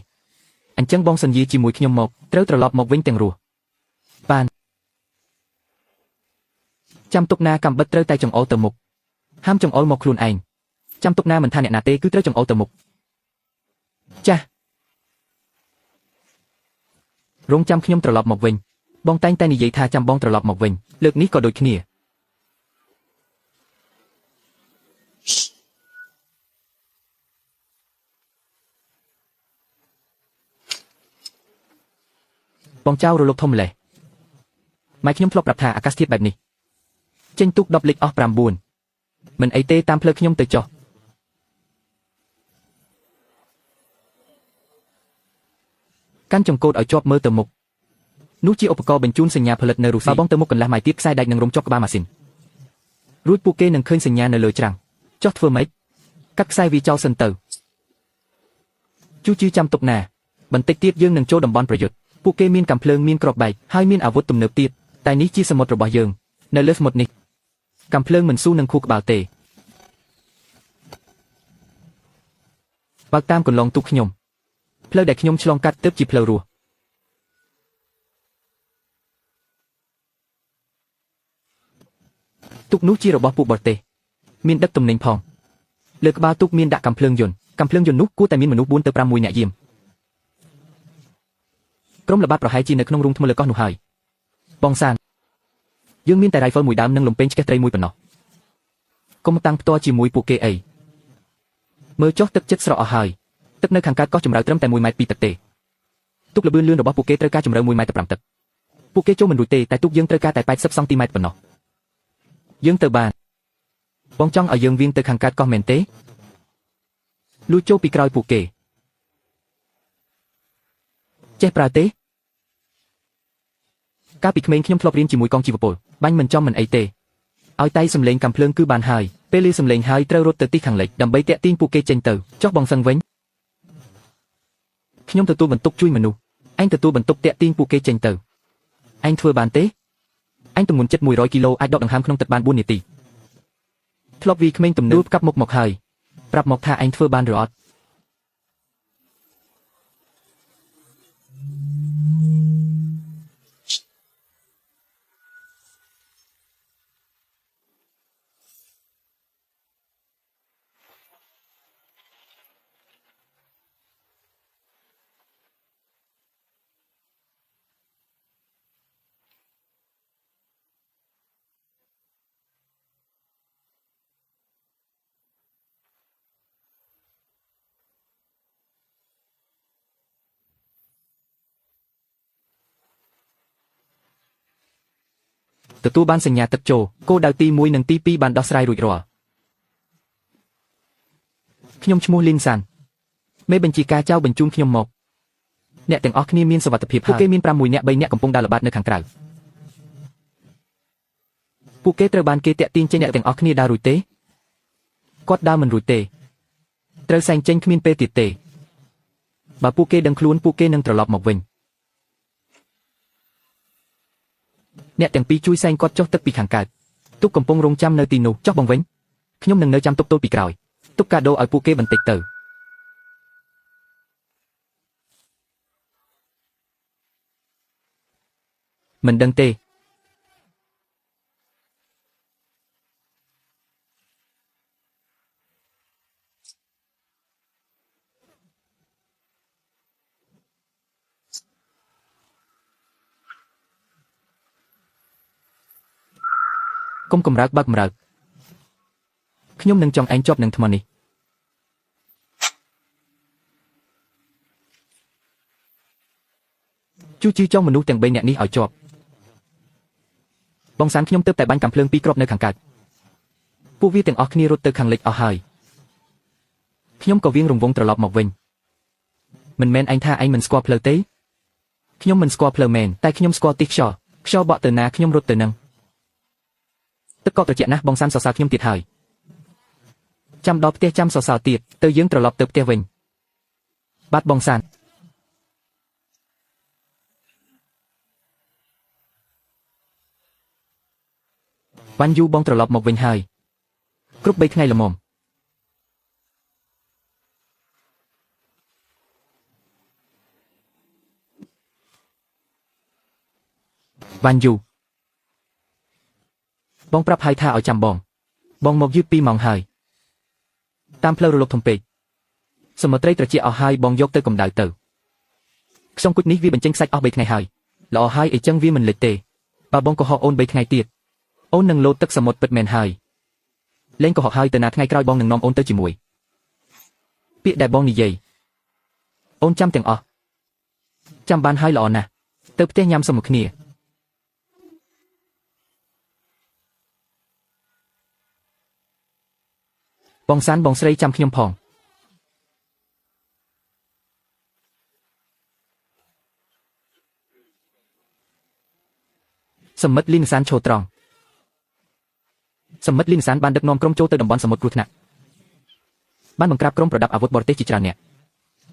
អញ្ចឹងបងសន្យាជាមួយខ្ញុំមកត្រូវត្រឡប់មកវិញទាំងរស់បានចាំទុកណាកំបិតត្រូវតែចង្អុលទៅមុខហាមចង្អុលមកខ្លួនឯងចាំទុកណាមិនថាអ្នកណាទេគឺត្រូវចង្អុលទៅមុខចាស់រងចាំខ្ញុំត្រឡប់មកវិញបងតែងតែនិយាយថាចាំបងត្រឡប់មកវិញលើកនេះក៏ដូចគ្នាបងចៅរលកធំម្លេះម៉ែខ្ញុំធ្លាប់ប្រាប់ថាអាកាសធាតុបែបនេះចេញទូក10លិចអស់9មិនអីទេតាមផ្លូវខ្ញុំទៅចុះកាន់ចង្កូតឲ្យជាប់មើលទៅមុខនោះជាឧបករណ៍បញ្ជូនសញ្ញាផលិតនៅរុស្ស៊ីបើបងទៅមុខកន្លះម៉ៃទៀតខ្សែដែកនឹងរុំជាប់ក្បាលម៉ាស៊ីនរួចពួកគេនឹងឃើញសញ្ញានៅលើច្រាំងចុះធ្វើម៉េចកាត់ខ្សែវាចោលសិនទៅជូជឺចាំទុកណាបន្តិចទៀតយើងនឹងចូលតំបន់ប្រយុទ្ធពួកគេមានកាំភ្លើងមានគ្រាប់បែកហើយមានអាវុធទំនើបទៀតតែនេះជាសមុទ្ររបស់យើងនៅលើសមុទ្រនេះកាំភ្លើងមិនស៊ូនឹងខួរក្បាលទេបើតាមកន្លងទូកខ្ញុំផ្លូវដែលខ្ញុំឆ្លងកាត់ទើបជាផ្លូវរស់ទូកនោះជារបស់ពួកបរទេសមានដឹកទំនិញផងលើក្បាលទូកមានដាក់កាំភ្លើងយន្តនោះគួរតែមានមនុស្ស4ទៅ5នាក់យាមក្រុមល្បាតប្រហែលជានៅក្នុងរូងថ្មលើកោះនោះហើយបងសានយើងមានតែរ៉ៃហ្វលមួយដើមនិងលំពេងឆ្កេះត្រីមួយប៉ុណ្ណោះកុំតាំងផ្ទាល់ជាមួយពួកគេអីមើលចុះទឹកចិត្តស្រកអស់ហើយទឹកនៅខាងកើតកោះជម្រៅត្រឹមតែ1ម៉ែត្រពីទឹកទេទូកលបឿនលឿនរបស់ពួកគេត្រូវការជម្រៅ1ម៉ែត្រ5ទឹកពួកគេចូលមិនរួចទេតែទូកយើងត្រូវការតែ80សង់ទីម៉ែត្រប៉ុណ្ណោះយើងទៅបានបងចង់ឲ្យយើងវាងទៅខាងកើតកោះមែនទេលួចចូលពីក្រោយពួកគេចេះប្រើទេកាលពីក្មេងខ្ញុំធ្លាប់រៀនជាមួយកងជីវពលបាញ់មិនចំមិនអីទេឲ្យតែសំលេងកាំភ្លើងគឺបានហើយពេលលឺសំលេងហើយត្រូវរត់ទៅទីខាងលិចដើម្បីតាក់ទាញពួកគេចេញទៅចុះបងសឹងវិញ ខ្ញុំទទួលបន្ទុកជួយមនុស្សអញទទួលបន្ទុកតាក់ទាញពួកគេចេញទៅអញធ្វើបានទេអញទម្ងន់ចិត្ត100គីឡូអាចដកដង្ហើមក្នុងទឹកបាន4នាទីធ្លាប់វីក្មេងទំនួលកាប់មុខមកហើយប្រាប់មកថាអញធ្វើបានឬអត់ទទួលបានសញ្ញាទឹកចូលគោលដៅទី1និងទី2បានដោះស្រាយរួចរាល់ខ្ញុំឈ្មោះលីនសានមេបញ្ជាការចៅបញ្ជូនខ្ញុំមកអ្នកទាំងអស់គ្នាមានសុវត្ថិភាពហើយពួកគេមាន6នាក់3នាក់កំពុងដើរល្បាតនៅខាងក្រៅពួកគេត្រូវបានគេតាក់ទាញចេញអ្នកទាំងអស់គ្នាដើររួចទេគាត់ដើរមិនរួចទេត្រូវសែងចេញគ្មានពេលទៀតទេបើពួកគេដឹងខ្លួនពួកគេនឹងត្រឡប់មកវិញអ្នកទាំងពីរជួយសែងគាត់ចុះទឹកពីខាងកើតទុកកំពុងរងចាំនៅទីនោះចុះបងវិញខ្ញុំនឹងនៅចាំទប់ទល់ពីក្រោយទុកកាដូឲ្យពួកគេបន្តិចទៅមិនដឹងទេកុំកម្រើកបើកម្រើកខ្ញុំនឹងចង់ឯងជាប់នឹងថ្មនេះជួចង់មនុស្សទាំង3នាក់នេះឲ្យជាប់បងសានខ្ញុំទើបតែបាញ់កាំភ្លើង2គ្រាប់នៅខាងកើតពួកវាទាំងអស់គ្នារត់ទៅខាងលិចអស់ហើយខ្ញុំក៏វៀងរង្វង់ត្រឡប់មកវិញមិនមែនឯងថាឯងមិនស្គាល់ផ្លូវទេខ្ញុំមិនស្គាល់ផ្លូវមែនតែខ្ញុំស្គាល់ទីខ្យល់បក់ទៅណាខ្ញុំរត់ទៅនឹងទឹកក៏ត្រជាក់ណាស់បងសានសរសើរខ្ញុំទៀតហើយចាំដល់ផ្ទះចាំសរសើរទៀតទៅយើងត្រឡប់ទៅផ្ទះវិញបាទបងសានវ៉ាន់យូបងត្រឡប់មកវិញហើយគ្រប់3ថ្ងៃល្មមវ៉ាន់យូបងប្រាប់ហើយថាឲ្យចាំបងមកយឺត2ម៉ោងហើយតាមផ្លូវរលកធំពេកសមុទ្រត្រីត្រជាក់អស់ហើយបងយកទៅកម្ដៅទៅខ្សងគុជនេះវាបញ្ចេញខ្សាច់អស់3ថ្ងៃហើយល្អហើយអីចឹងវាមិនលេចទេបើបងកុហកអូន3ថ្ងៃទៀតអូននឹងលោតទឹកសមុទ្រពិតមែនហើយលេងកុហកហើយទៅណាថ្ងៃក្រោយបងនឹងនាំអូនទៅជាមួយពាក្យដែលបងនិយាយអូនចាំទាំងអស់ចាំបានហើយល្អណាស់ទៅផ្ទះញ៉ាំសុំមួយគ្នាបងសានបងស្រីចាំខ្ញុំផងសមិទ្ធលីនសានឈរត្រង់សមិទ្ធលីនសានបានដឹកនាំក្រុមចូលទៅតំបន់សមុទ្រគ្រោះថ្នាក់បានបង្ក្រាបក្រុមប្រដាប់អាវុធបរទេសជាច្រើនអ្នក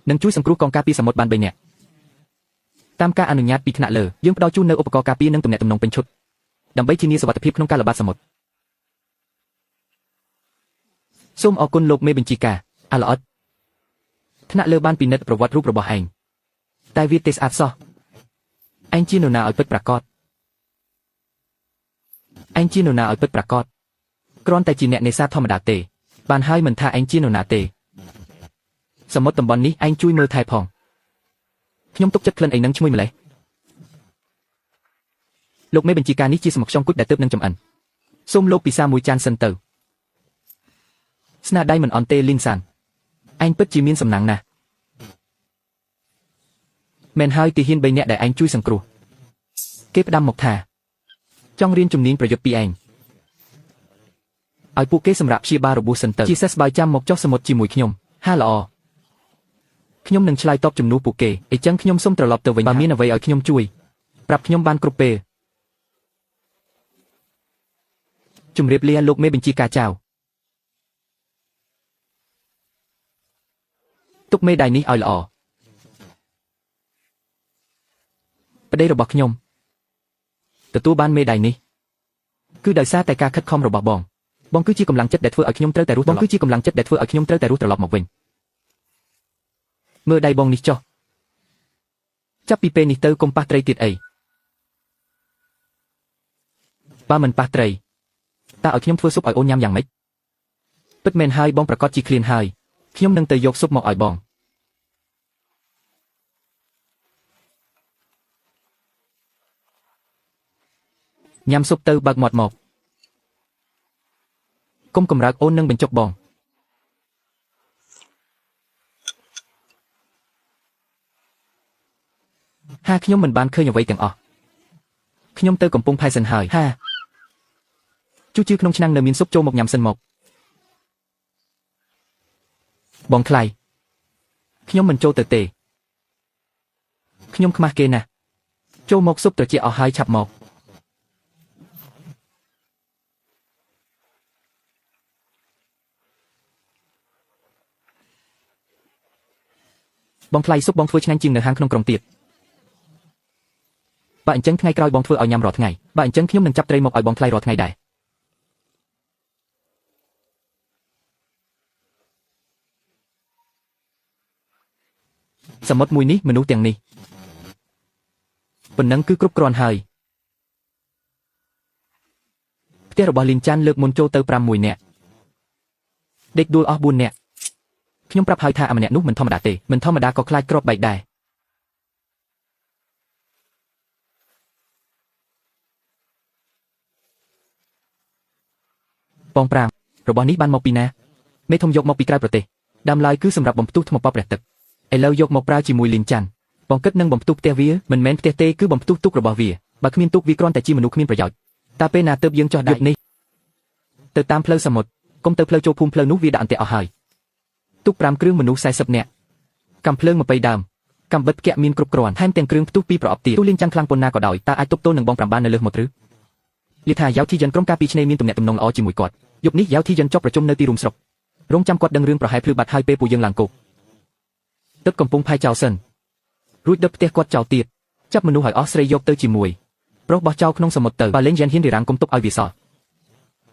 និងជួយសង្គ្រោះកងការពារសមុទ្របាន3នាក់តាមការអនុញ្ញាតពីថ្នាក់លើយើងផ្ដល់ជូននូវឧបករណ៍ការពារនិងទំនាក់ទំនងពេញឈុតដើម្បីធានាសុវត្ថិភាពក្នុងការល្បាតសមុទ្រសូមអរគុណលោកមេបញ្ជាការអាឡអត់ថ្នាក់លើបានពិនិត្យប្រវត្តិរូបរបស់ឯងតែវាទេស្អាតសោះឯងជានរណាឲ្យពិតប្រាកដឯងជានរណាឲ្យពិតប្រាកដគ្រាន់តែជាអ្នកនេសាទធម្មតាទេបានហើយមិនថាឯងជានរណាទេសមុទ្រតំបន់នេះឯងជួយមើលថែផងខ្ញុំទុកចិត្តក្លិនឯងនឹងឈ្មោះម្លេះលោកមេបញ្ជាការនេះជាសមុខខ្យងគុជដែលទើបនឹងចំអិនសូមលោកពិសាមួយចានសិនទៅស្នាដៃមិនអន់ទេលីនសានឯងពិតជាមានសំណាងណាស់មែនហើយទាហាន3នាក់ដែលឯងជួយសង្គ្រោះគេផ្ដាំមកថាចង់រៀនជំនាញប្រយុទ្ធពីឯងឲ្យពួកគេសម្រាប់ព្យាបាលរបួសសិនទៅជាសេះស្បើយចាំមកចុះសមុទ្រជាមួយខ្ញុំហាល្អខ្ញុំនឹងឆ្លើយតបជំនួសពួកគេអីចឹងខ្ញុំសូមត្រឡប់ទៅវិញបើមានអ្វីឲ្យខ្ញុំជួយប្រាប់ខ្ញុំបានគ្រប់ពេលជម្រាបលាលោកមេបញ្ជាការចៅទុកមេដៃនេះឲ្យល្អ ប្តីរបស់ខ្ញុំទទួលបានមេដាយនេះគឺដោយសារតែការខិតខំរបស់បងគឺជាកម្លាំងចិត្តដែលធ្វើឲ្យខ្ញុំត្រូវតែរស់គឺជាកម្លាំងចិត្តដែលធ្វើឲ្យខ្ញុំត្រូវតែរស់ត្រឡប់មកវិញមើលដៃបងនេះចុះចាប់ពីពេលនេះទៅកុំប៉ះត្រីទៀតអីបើមិនប៉ះត្រីតើឲ្យខ្ញុំធ្វើស៊ុបឲ្យអូនញ៉ាំយ៉ាងម៉េចពិតមែនហើយបងប្រកាសជាឃ្លានហើយខ្ញុំនឹងទៅយកស៊ុបមកឲ្យបងញ៉ាំស៊ុបទៅបើកមាត់មកកុំកម្រើកអូននឹងបញ្ចុកបងហាខ្ញុំមិនបានឃើញអ្វីទាំងអស់ខ្ញុំទៅកំពង់ផែសិនហើយហាជូជឿក្នុងឆ្នាំងនៅមានស៊ុបចូលមកញ៉ាំសិនមកបងថ្លៃខ្ញុំមិនចូលទៅទេខ្ញុំខ្មាស់គេណាស់ចូលមកស៊ុបត្រជាក់អស់ហើយឆាប់មកបងថ្លៃស៊ុបបងធ្វើឆ្ងាញ់ជាងនៅហាងក្នុងក្រុងទៀតបើអញ្ចឹងថ្ងៃក្រោយបងធ្វើឲ្យញ៉ាំរាល់ថ្ងៃបើអញ្ចឹងខ្ញុំនឹងចាប់ត្រីមកឲ្យបងថ្លៃរាល់ថ្ងៃដែរសមុទ្រមួយនេះមនុស្សទាំងនេះប៉ុណ្ណឹងគឺគ្រប់គ្រាន់ហើយផ្ទះរបស់លីនចាន់លើកមុនចូលទៅ6នាក់ដេកដួលអស់4នាក់ខ្ញុំប្រាប់ហើយថាម្នាក់នោះមិនធម្មតាទេមិនធម្មតាក៏ខ្លាចគ្រាប់បែកដែរបងប្រាំរបស់នេះបានមកពីណាមេធំយកមកពីក្រៅប្រទេសដើមឡើយគឺសម្រាប់បំផ្ទុះថ្មប៉ព្រះទឹកឥឡូវយកមកប្រើជាមួយលីនចាន់បងគិតនឹងបំផ្ទុះផ្ទះវាមិនមែនផ្ទះទេគឺបំផ្ទុះទុករបស់វាបើគ្មានទុកវាគ្រាន់តែជាមនុស្សគ្មានប្រយោជន៍តើពេលណាទើបយើងចោះដាក់នេះទៅតាមផ្លូវសមុទ្រកុំទៅផ្លូវចូលភូមិផ្លូវនោះវាដាក់អន្ទាក់អស់ហើយទុក5គ្រឿងមនុស្ស40នាក់កាំភ្លើង20ដើមកាំបិទផ្គាក់មានគ្រប់គ្រាន់ថែមទាំងគ្រឿងផ្ទុះ2ប្រអប់ទៀតទូលីនចាំងខ្លាំងប៉ុណ្ណាក៏ដោយតើអាចទប់ទល់នឹងបង5បាននៅលើសមុទ្រឬលីថាយ៉ាវធីយិនក្រុមការពីឆ្នេរមានទំនាក់ទំនងល្អជាមួយគាត់យប់នេះយ៉ាវធីយិនចុះប្រជុំនៅទីរួមស្រុករងចាំគាត់ដឹងរឿងប្រហែលភ្លឺបាត់ហើយពេលពួកយើងឡើងគោកទឹកកំពុងផាយចោលសិនរួចដុតផ្ទះគាត់ចោលទៀតចាប់មនុស្សឲ្យអស់ស្រីយកទៅជាមួយប្រុសបោះចោលក្នុងសមុទ្រទៅបើលេងយ៉ានហ៊ានរីរ៉ាំងគុំទុកឲ្យវាសល់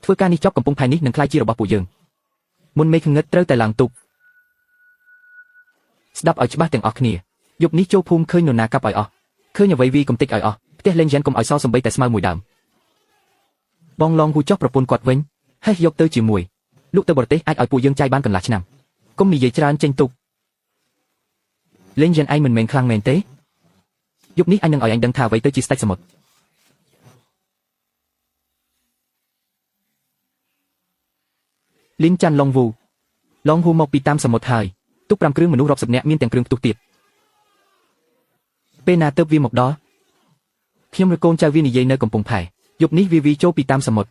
ធ្វើការនេះចប់កំពុងផាយនេះនឹងក្លាយជារបស់ពួកយើងមុនមេឃងឹតត្រូវតែឡើងទូកស្ដាប់ឲ្យច្បាស់ទាំងអស់គ្នាយប់នេះចូលភូមិឃើញនរណាកាប់ឲ្យអស់ឃើញអ្វីវាកំតិចឲ្យអស់ផ្ទះលេងយ៉ានកុំឲ្យសល់សំបីតែស្មៅមួយដើមបងឡងហូចោះប្រពន្ធគាត់វិញហេះយកទៅជាមួយលក់ទៅបរទេសអាចឲ្យពួកយើងចាយបានកន្លះឆ្នាំកុំនិយាយច្រើនចេញទុកលេងយ៉ានឯងមិនមែនខ្លាំងមែនទេយប់នេះអញនឹងឲ្យអញដឹងថាអ្វីទៅជាស្ដេចសមុទ្រលីនចាន់ឡុងហូមកពីតាមសមុទ្រហើយទុក5គ្រឿងមនុស្សរាប់សិបនាក់មានទាំងគ្រឿងផ្ទុះទៀតពេលណាទើបវាមកដល់ខ្ញុំឬកូនចៅវានិយាយនៅកំពង់ផែយប់នេះវាចូលពីតាមសមុទ្រ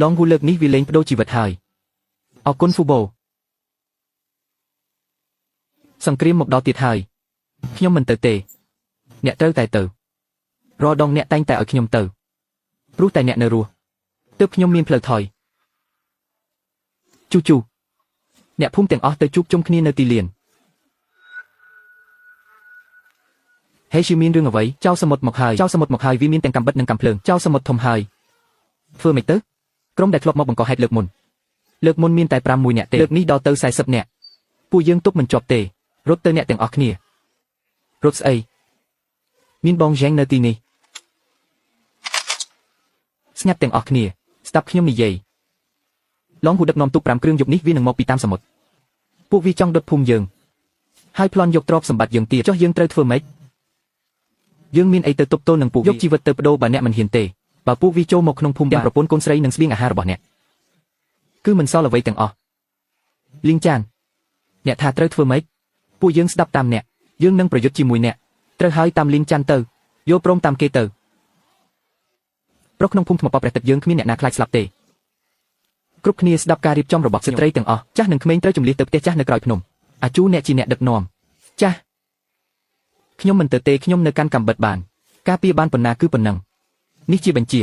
ឡងហូលើកនេះវាលេងបដូរជីវិតហើយអរគុណហ្វូបូសង្គ្រាមមកដល់ទៀតហើយខ្ញុំមិនទៅទេអ្នកត្រូវតែទៅរាល់ដងអ្នកតែងតែឲ្យខ្ញុំទៅព្រោះតែអ្នកនៅរស់ទើបខ្ញុំមានផ្លូវថយជូអ្នកភូមិទាំងអស់ទៅជួបជុំគ្នានៅទីលានហេឈីមានរឿងអ្វីចៅសមុទ្រមកហើយវាមានទាំងកំបិតនិងកំភ្លើងចៅសមុទ្រធំហើយធ្វើម៉េចទៅក្រុមដែលធ្លាប់មកបង្កហេតុលើកមុនមានតែ6នាក់ទេលើកនេះដល់ទៅ40នាក់ពួកយើងទប់មិនជាប់ទេរត់ទៅអ្នកទាំងអស់គ្នារត់ស្អីមានបងយ៉េងនៅទីនេះស្ងាត់ទាំងអស់គ្នាស្ដាប់ខ្ញុំនិយាយឡងហូដឹកនាំទូក5គ្រឿងយប់នេះវានឹងមកពីតាមសមុទ្រពួកវាចង់ដុតភូមិយើងហើយប្លន់យកទ្រព្យសម្បត្តិយើងទៀតចុះយើងត្រូវធ្វើម៉េចយើងមានអីទៅទប់ទល់នឹងពួកយកជីវិតទៅបដូរបើអ្នកមិនហ៊ានទេបើពួកវាចូលមកក្នុងភូមិទាំងប្រពន្ធកូនស្រីនិងស្បៀងអាហាររបស់អ្នកគឺមិនសល់អ្វីទាំងអស់លីងចានអ្នកថាត្រូវធ្វើម៉េចពួកយើងស្ដាប់តាមអ្នកយើងនឹងប្រយុទ្ធជាមួយអ្នកត្រូវហើយតាមលីងចានទៅយល់ព្រមតាមគេទៅប្រុសក្នុងភូមិថ្មប៉ព្រះទឹកយើងគ្មានអ្នកណាខ្លាចស្លាប់ទេគ្រប់គ្នាស្ដាប់ការរៀបចំរបស់ស្ត្រីទាំងអស់ចាស់និងក្មេងត្រូវជម្លៀសទៅផ្ទះចាស់នៅក្រោយភ្នំអាជូអ្នកជាអ្នកដឹកនាំចាស់ខ្ញុំមិនទៅទេខ្ញុំនៅកាន់កំបិតបានការពារបានប៉ុណ្ណាគឺប៉ុណ្ណឹងនេះជាបញ្ជា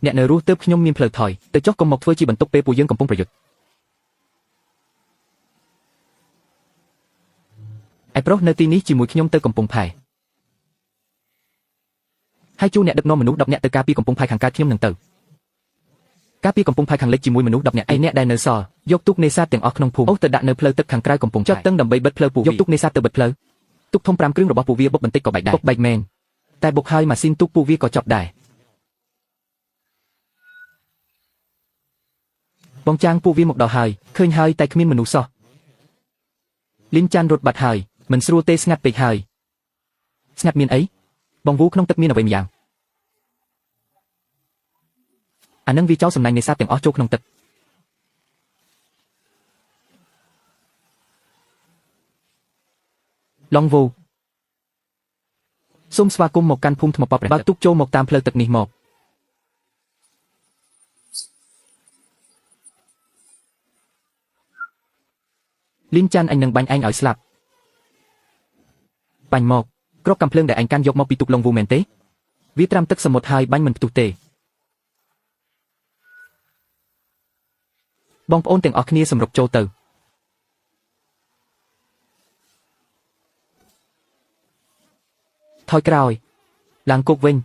អ្នកនៅរស់ទើបខ្ញុំមានផ្លូវថយទៅចុះកុំមកធ្វើជាបន្ទុកពេលពួកយើងកំពុងប្រយុទ្ធឯប្រុសនៅទីនេះជាមួយខ្ញុំទៅកំពង់ផែ ហើយជួអ្នកដឹកនាំមនុស្ស10នាក់ទៅការពីកំពង់ផែខាងកើតខ្ញុំនឹងទៅការពីកំពង់ផែខាងលិចជាមួយមនុស្ស10នាក់ឯអ្នកដែលនៅសល់យកទូកនេសាទទាំងអស់ក្នុងភូមិអូសទៅដាក់នៅផ្លូវទឹកខាងក្រៅកំពង់ចត់តឹងដើម្បីបិទផ្លូវពួកវាយកទូកនេសាទទៅបិទផ្លូវទូកធំ5គ្រឿងរបស់ពួកវាបុកបន្តិចក៏បែកដែរបុកបែកមែនតែបុកហើយម៉ាស៊ីនទូកពួកវាក៏ចប់ដែរបងចាងពួកវាមកដល់ហើយឃើញហើយតែគ្មានមនុស្សសោះលីនចាន់រត់បាត់ហើយមិនស្រួលទេស្ងាត់ពេកហើយស្ងាត់មានអីបងវូក្នុងទឹកមានអ្វីម្យ៉ាងអានឹងវាចោលសំណាញ់នេសាទទាំងអស់ចូលក្នុងទឹកឡងវូសូមស្វាគមន៍មកកាន់ភូមិថ្មប៉ព្រះបើកទូកចូលមកតាមផ្លូវទឹកនេះមកលីនចាន់អញនឹងបាញ់ឯងឲ្យស្លាប់បាញ់មកគ្រាប់កាំភ្លើងដែលឯងកាន់យកមកពីទូកឡងវូមែនទេវាត្រាំទឹកសមុទ្រហើយបាញ់មិនផ្ទុះទេបងប្អូនទាំងអស់គ្នាសម្រុកចូលទៅថយក្រោយឡើងគុកវិញ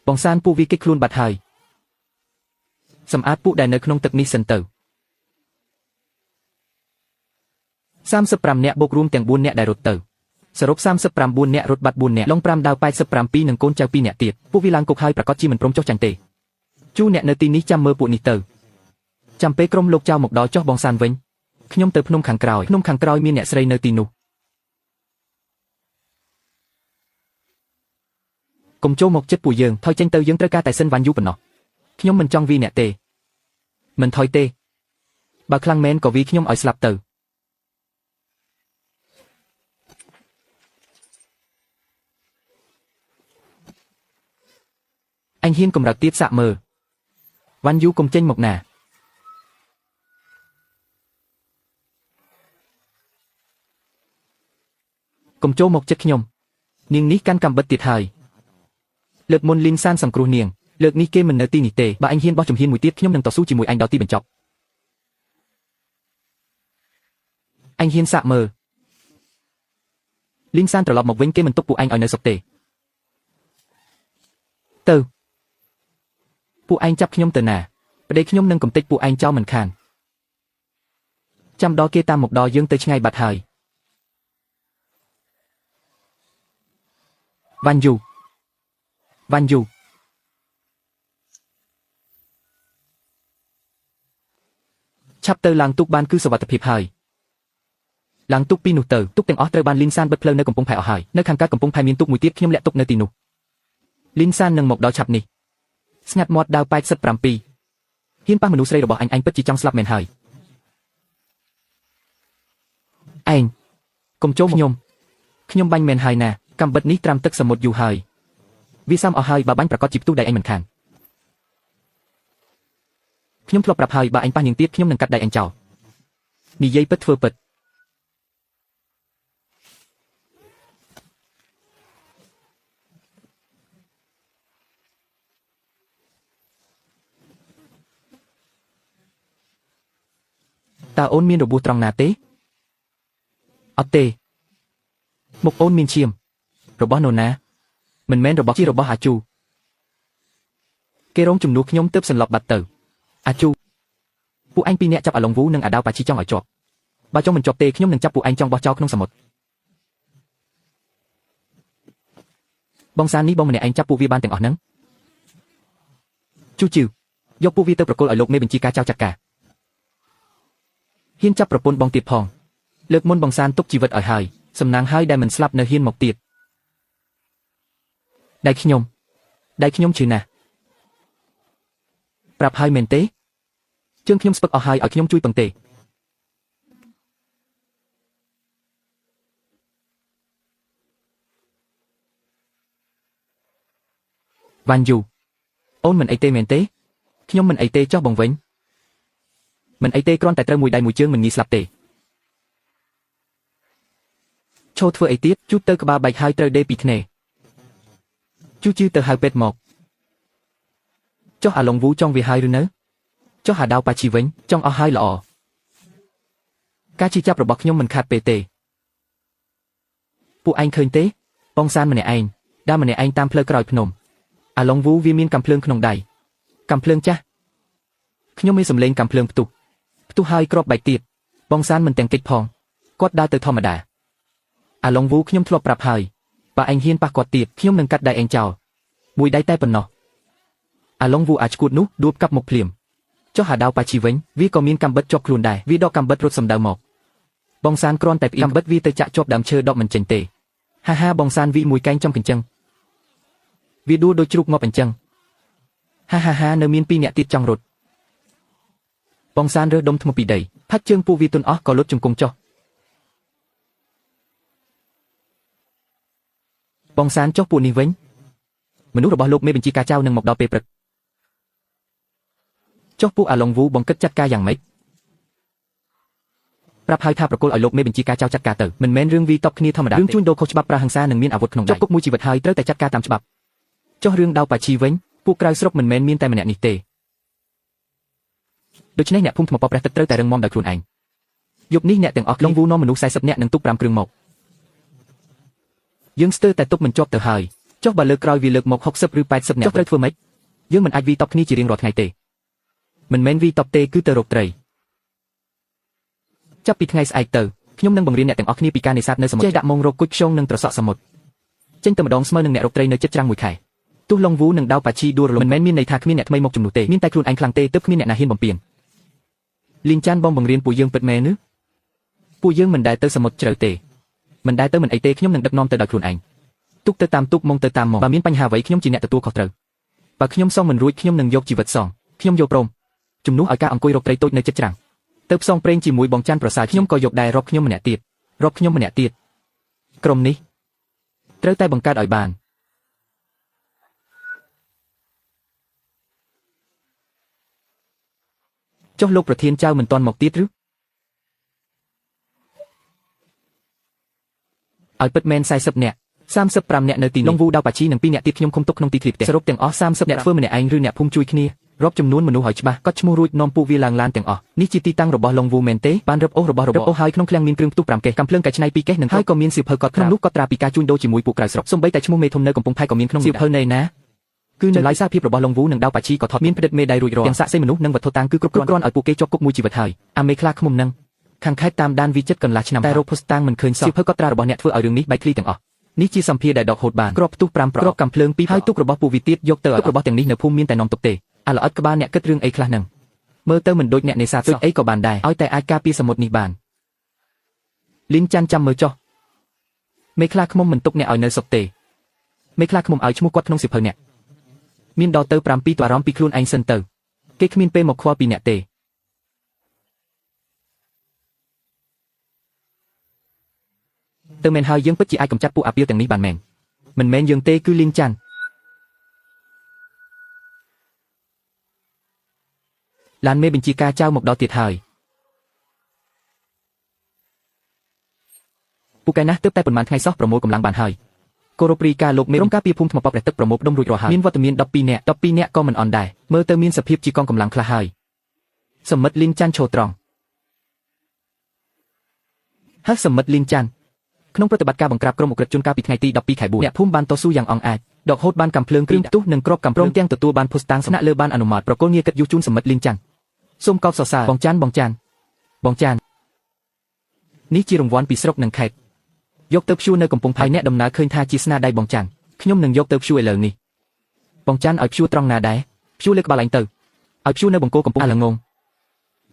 បងសានពួកវាគេចខ្លួនបាត់ហើយសម្អាតពួកដែលនៅក្នុងទឹកនេះសិនទៅ35នាក់បូករួមទាំង4នាក់ដែលរត់ទៅសរុប39នាក់រត់បាត់4នាក់ឡុង5ដាវ87និងកូនចៅ2នាក់ទៀតពួកវាឡើងគុកហើយប្រកាសជាមិនព្រមចុះចាញ់ទេជួអ្នកនៅទីនេះចាំមើលពួកនេះទៅចាំពេលក្រុមលោកចៅមកដល់ចុះបងសានវិញខ្ញុំទៅភ្នំខាងក្រោយមានអ្នកស្រីនៅទីនោះកុំចូលមកចិត្តពួកយើងថយចេញទៅយើងត្រូវការតែសិនវ៉ាន់យូប៉ុណ្ណោះខ្ញុំមិនចង់វាអ្នកទេមិនថយទេបើខ្លាំងមែនក៏វាខ្ញុំឲ្យស្លាប់ទៅអញហ៊ានកម្រើកទៀតសាក់មើលវ៉ាន់យូកុំចេញមកណាកុំចូលមកចិត្តខ្ញុំនាងនេះកាន់កាំបិតទៀតហើយលើកមុនលីនសានសង្គ្រោះនាងលើកនេះគេមិននៅទីនេះទេបើអញហ៊ានបោះជំហានមួយទៀតខ្ញុំនឹងតស៊ូជាមួយអញដល់ទីបញ្ចប់អញហ៊ានសាក់មើលលីនសានត្រឡប់មកវិញគេមិនទុកពួកអញឲ្យនៅសុខទេទៅពួកឯងចាប់ខ្ញុំទៅណាប្តីខ្ញុំនឹងកំទេចពួកឯងចោលមិនខានចាំដល់គេតាមមកដល់យើងទៅឆ្ងាយបាត់ហើយវ៉ាន់យូឆាប់ទៅឡើងទូកបានគឺសុវត្ថិភាពហើយឡើងទូកពីនោះទៅទូកទាំងអស់ត្រូវបានលីនសានបិទផ្លូវនៅកំពង់ផែអស់ហើយនៅខាងកើតកំពង់ផែមានទូកមួយទៀតខ្ញុំលាក់ទុកនៅទីនោះលីនសាននឹងមកដល់ឆាប់នេះស្ងាត់មាត់ដាវ87ហ៊ានប៉ះមនុស្សស្រីរបស់អញពិតជាចង់ស្លាប់មែនហើយឯងកុំចូលខ្ញុំបាញ់មែនហើយណាកំបិតនេះត្រាំទឹកសមុទ្រយូរហើយវាសាំអស់ហើយបើបាញ់ប្រកាសជាផ្ទុះដៃអញមិនខានខ្ញុំធ្លាប់ប្រាប់ហើយបើអញប៉ះនាងទៀតខ្ញុំនឹងកាត់ដៃអញចោលនិយាយពិតធ្វើពិតតើអូនមានរបួសត្រង់ណាទេអត់ទេមុខអូនមានឈាមរបស់នរណាមិនមែនរបស់ជារបស់អាជូគេរងជំនួសខ្ញុំទើបសន្លប់បាត់ទៅអាជូពួកអញពីរនាក់ចាប់អាឡុងវូនិងអាដាវប៉ាជីចង់ឲ្យជាប់បើចង់មិនជាប់ទេខ្ញុំនឹងចាប់ពួកឯងចង់បោះចោលក្នុងសមុទ្របងសាននេះបងម្នាក់ឯងចាប់ពួកវាបានទាំងអស់ហ្នឹងជូជីវយកពួកវាទៅប្រគល់ឲ្យលោកមេបញ្ជាការចៅចាត់ការហ៊ានចាប់ប្រពន្ធបងទៀតផងលើកមុនបងសានទុកជីវិតឲ្យហើយសំណាងហើយដែលមិនស្លាប់នៅហ៊ានមកទៀតដៃខ្ញុំឈឺណាស់ប្រាប់ហើយមែនទេជើងខ្ញុំស្ពឹកអស់ហើយឲ្យខ្ញុំជួយពឹងទេវ៉ាន់យូអូនមិនអីទេមែនទេខ្ញុំមិនអីទេចោះបងវិញមិនអីទេគ្រាន់តែត្រូវមួយដៃមួយជើងមិនងាយស្លាប់ទេឈោធ្វើអីទៀតជូតទៅក្បាលបែកហើយត្រូវដេពីធ្នេជូជឺទៅហៅពេទ្យមកចុះអាឡុងវូចង់វាហើយឬនៅចុះអាដាវប៉ាជីវិញចង់អស់ហើយល្អការជិះចាប់របស់ខ្ញុំមិនខាត់ពេលទេពួកឯងឃើញទេបងសានម្នាក់ឯង ដើរម្នាក់ឯងតាមផ្លូវក្រោយភ្នំអាឡុងវូវាមានកាំភ្លើងក្នុងដៃកាំភ្លើងចាស់ខ្ញុំមានសម្លេងកាំភ្លើងផ្ទុះហើយគ្រាប់បែកទៀតបងសានមិនទាំងកិច្ចផងគាត់ដើរទៅធម្មតាអាឡុងវូខ្ញុំធ្លាប់ប្រាប់ហើយបើឯងហ៊ានប៉ះគាត់ទៀតខ្ញុំនឹងកាត់ដៃឯងចោលមួយដៃតែប៉ុណ្ណោះអាឡុងវូអាចឈួតនោះដួលកាប់មុខភ្លាមចុះហាដាវប៉ាជីវិញវាក៏មានកាំបិតជាប់ខ្លួនដែរវាដកកាំបិតរត់សំដៅមកបងសានគ្រាន់តែកាំបិតវាទៅចាក់ជាប់ដើមឈើដកមិនចេញទេហាបងសានវិមួយកែងចំកញ្ចឹងវាដួលដូចជ្រូកងាប់អញ្ចឹងហានៅមាន2នាក់ទៀតចង់រត់បងសានរើសដុំថ្មពីដីផាត់ជើងពួកវាទន់អស់ក៏លុតជង្គង់ចុះបងសានចុះពួកនេះវិញមនុស្សរបស់លោកមេបញ្ជាការចៅនឹងមកដល់ពេលព្រឹកចុះពួកអាឡុងវូបងគិតចាត់ការយ៉ាងម៉េចប្រាប់ហើយថាប្រគល់ឲ្យលោកមេបញ្ជាការចៅចាត់ការទៅមិនមែនរឿងវីតបគ្នាធម្មតារឿងជួញដូរខុសច្បាប់ប្រើហិង្សានឹងមានអាវុធក្នុងដៃជាប់គុកមួយជីវិតហើយត្រូវតែចាត់ការតាមច្បាប់ចុះរឿងដាវប៉ាឈីវិញពួកក្រៅស្រុកមិនមែនមានតែម្នាក់នេះទេដូច្នេះអ្នកភូមិថ្មប៉ព្រះទឹកត្រូវតែរឹងមាំដោយខ្លួនឯងយប់នេះអ្នកទាំងអស់ឡុងវូនាំមនុស្ស40នាក់នឹងទុក5គ្រឿងមកយើងស្ទើរតែទុកមិនជាប់ទៅហើយចុះបើលើកក្រោយវាលើកមក60ឬ80នាក់ចុះត្រូវធ្វើម៉េចយើងមិនអាចវីតបគ្នាជារៀងរាល់ថ្ងៃទេមិនមែនវីតបទេគឺទៅរកត្រីចាប់ពីថ្ងៃស្អែកទៅខ្ញុំនឹងបង្រៀនអ្នកទាំងអស់គ្នាពីការនេសាទនៅសមុទ្រចេះដាក់មងរកគុជខ្យងនិងត្រសក់សមុទ្រចេញទៅម្ដងស្មើនឹងអ្នករកត្រីនៅជិតច្រាំងមួយខែទោះឡុងវូនិងដាវប៉ាឈីដួលរលំមិនមែនមានន័យថាគ្មានអ្នកថ្មីមកជំនួសទេមានតែខ្លួនឯងខ្លាំងទេទើបគ្មានអ្នកណាហ៊ានបំពេញលីងចានបងបង្រៀនពួកយើងពិតមែនឬពួកយើងមិនដែលទៅសមុទ្រជ្រៅទេមិនដែលទៅមិនអីទេខ្ញុំនឹងដឹកនាំទៅដោយខ្លួនឯងទុកទៅតាមទុកមកទៅតាមមកបើមានបញ្ហាអ្វីខ្ញុំជាអ្នកទទួលខុសត្រូវបើខ្ញុំសងមិនរួចខ្ញុំនឹងយកជីវិតសងខ្ញុំយកព្រមជំនួសឲ្យការអង្គុយរកត្រីតូចនៅជិតច្រាំងទៅផ្សងព្រេងជាមួយបងច័ន្ទប្រសើរខ្ញុំក៏យកដែររាប់ខ្ញុំម្នាក់ទៀតក្រុមនេះត្រូវតែបង្កើតឲ្យបានចុះលោកប្រធានចៅមិនទាន់មកទៀតឬឲ្យពិតមែន40នាក់35នាក់នៅទីនេះឡុងវូដាវប៉ាឈីនិង2នាក់ទៀតខ្ញុំឃុំទុកក្នុងទីធ្លាផ្ទះសរុបទាំងអស់30នាក់ធ្វើម្នាក់ឯងឬអ្នកភូមិជួយគ្នារាប់ចំនួនមនុស្សឲ្យច្បាស់កត់ឈ្មោះរួចនាំពួកវាឡើងឡានទាំងអស់នេះជាទីតាំងរបស់ឡុងវូមែនទេបានរឹបអូសរបស់ហើយក្នុងឃ្លាំងមានគ្រឿងផ្ទុះ5កេសកាំភ្លើងកែច្នៃ2កេសនិងហើយក៏មានសៀវភៅកត់ក្នុងនោះកត់ត្រាពីការជួញដូរជាមួយពួកក្រៅស្រុកសូម្បីតែឈ្មោះមេធំនៅកំពង់ផែក៏មានក្នុងសៀវភៅនៃណាគឺចម្លើយសារភាពរបស់ឡុងវូនិងដាវប៉ាឈីក៏ថតមានផ្តិតមេដៃរួចរាល់ទាំងសាក់សីមនុស្សនិងវត្ថុតាងគឺគ្រប់គ្រាន់ឲ្យពួកគេជាប់គុកមួយជីវិតហើយអាមេខ្លាឃ្មុំនឹងខាងខេត្តតាមដានវិចិត្រកន្លះឆ្នាំតែរោគភស្តុតាងមិនឃើញសោះសៀវភៅកត់ត្រារបស់អ្នកធ្វើឲ្យរឿងនេះបែកធ្លាយទាំងអស់នេះជាសម្ភារដែលដកហូតបានគ្រាប់ផ្ទុះ5ប្រអប់កាំភ្លើង2ហើយទុករបស់ពួកវាទៀតយកទៅឲ្យរបស់ទាំងនេះនៅភូមិមានតែនាំទុកទេអាល្អិតក្បាលអ្នកគិតរឿងអីខ្លះហ្នឹងមើលទៅមិនដូចអ្នកនេសាទទុកអីក៏បានដែរឲ្យតែអាចការពារសមុទ្រនេះបានលីងចាន់ចាំមើលចុះមេខ្លាឃ្មុំមិនទុកអ្នកឲ្យនៅសុខទេមេខ្លាឃ្មុំឲ្យឈ្មោះគាត់ក្នុងសៀវភៅអ្នកមានដល់ទៅ7ទៅអារម្មណ៍ពីខ្លួនឯងសិនទៅគេគ្មានពេលមកខ្វល់ពីអ្នកទេទៅមែនហើយយើងពិតជាអាចកម្ចាត់ពួកអាពាលទាំងនេះបានមែនមិនមែនយើងទេគឺលីងចាន់ឡានមេបញ្ជាការចៅមកដល់ទៀតហើយពូកែណាស់ទើបតែប៉ុន្មានថ្ងៃសោះប្រមូលកម្លាំងបានហើយគោរពរីការលោកមេក្រុមការពារភូមិថ្មប៉ព្រះទឹកប្រមូលដុំរួចរាល់ហើយមានវត្តមាន12នាក់ក៏មិនអន់ដែរមើលទៅមានសភាពជាកងកម្លាំងខ្លះហើយសមិទ្ធលីងចាន់ឈរត្រង់ហើយសមិទ្ធលីងចាន់ក្នុងប្រតិបត្តិការបង្ក្រាបក្រុមអ ுக ្រិតជនកាលពីថ្ងៃទី12ខែ4អ្នកភូមិបានតស៊ូយ៉ាងអង់អាចដកហូតបានកាំភ្លើងគ្រឿងផ្ទុះនិងគ្រាប់កាំព្រមទាំងទទួលបានភស្តុតាងសំណាក់លើបានអនុម័តប្រគល់ងារកិត្តិយសជូនសមិទ្ធលីងចាន់សូមកោតសរសើរបងចាន់នេះជារង្វាន់ពីស្រុកនិងខេត្តយកទៅព្យួរនៅកំពង់ផែអ្នកដំណើរឃើញថាជាស្នាដៃបងចាន់ខ្ញុំនឹងយកទៅព្យួរឥឡូវនេះបងចាន់ឲ្យព្យួរត្រង់ណាដែរព្យួរលើក្បាលឯងទៅឲ្យព្យួរនៅបង្គោលកំពង់អាឡងង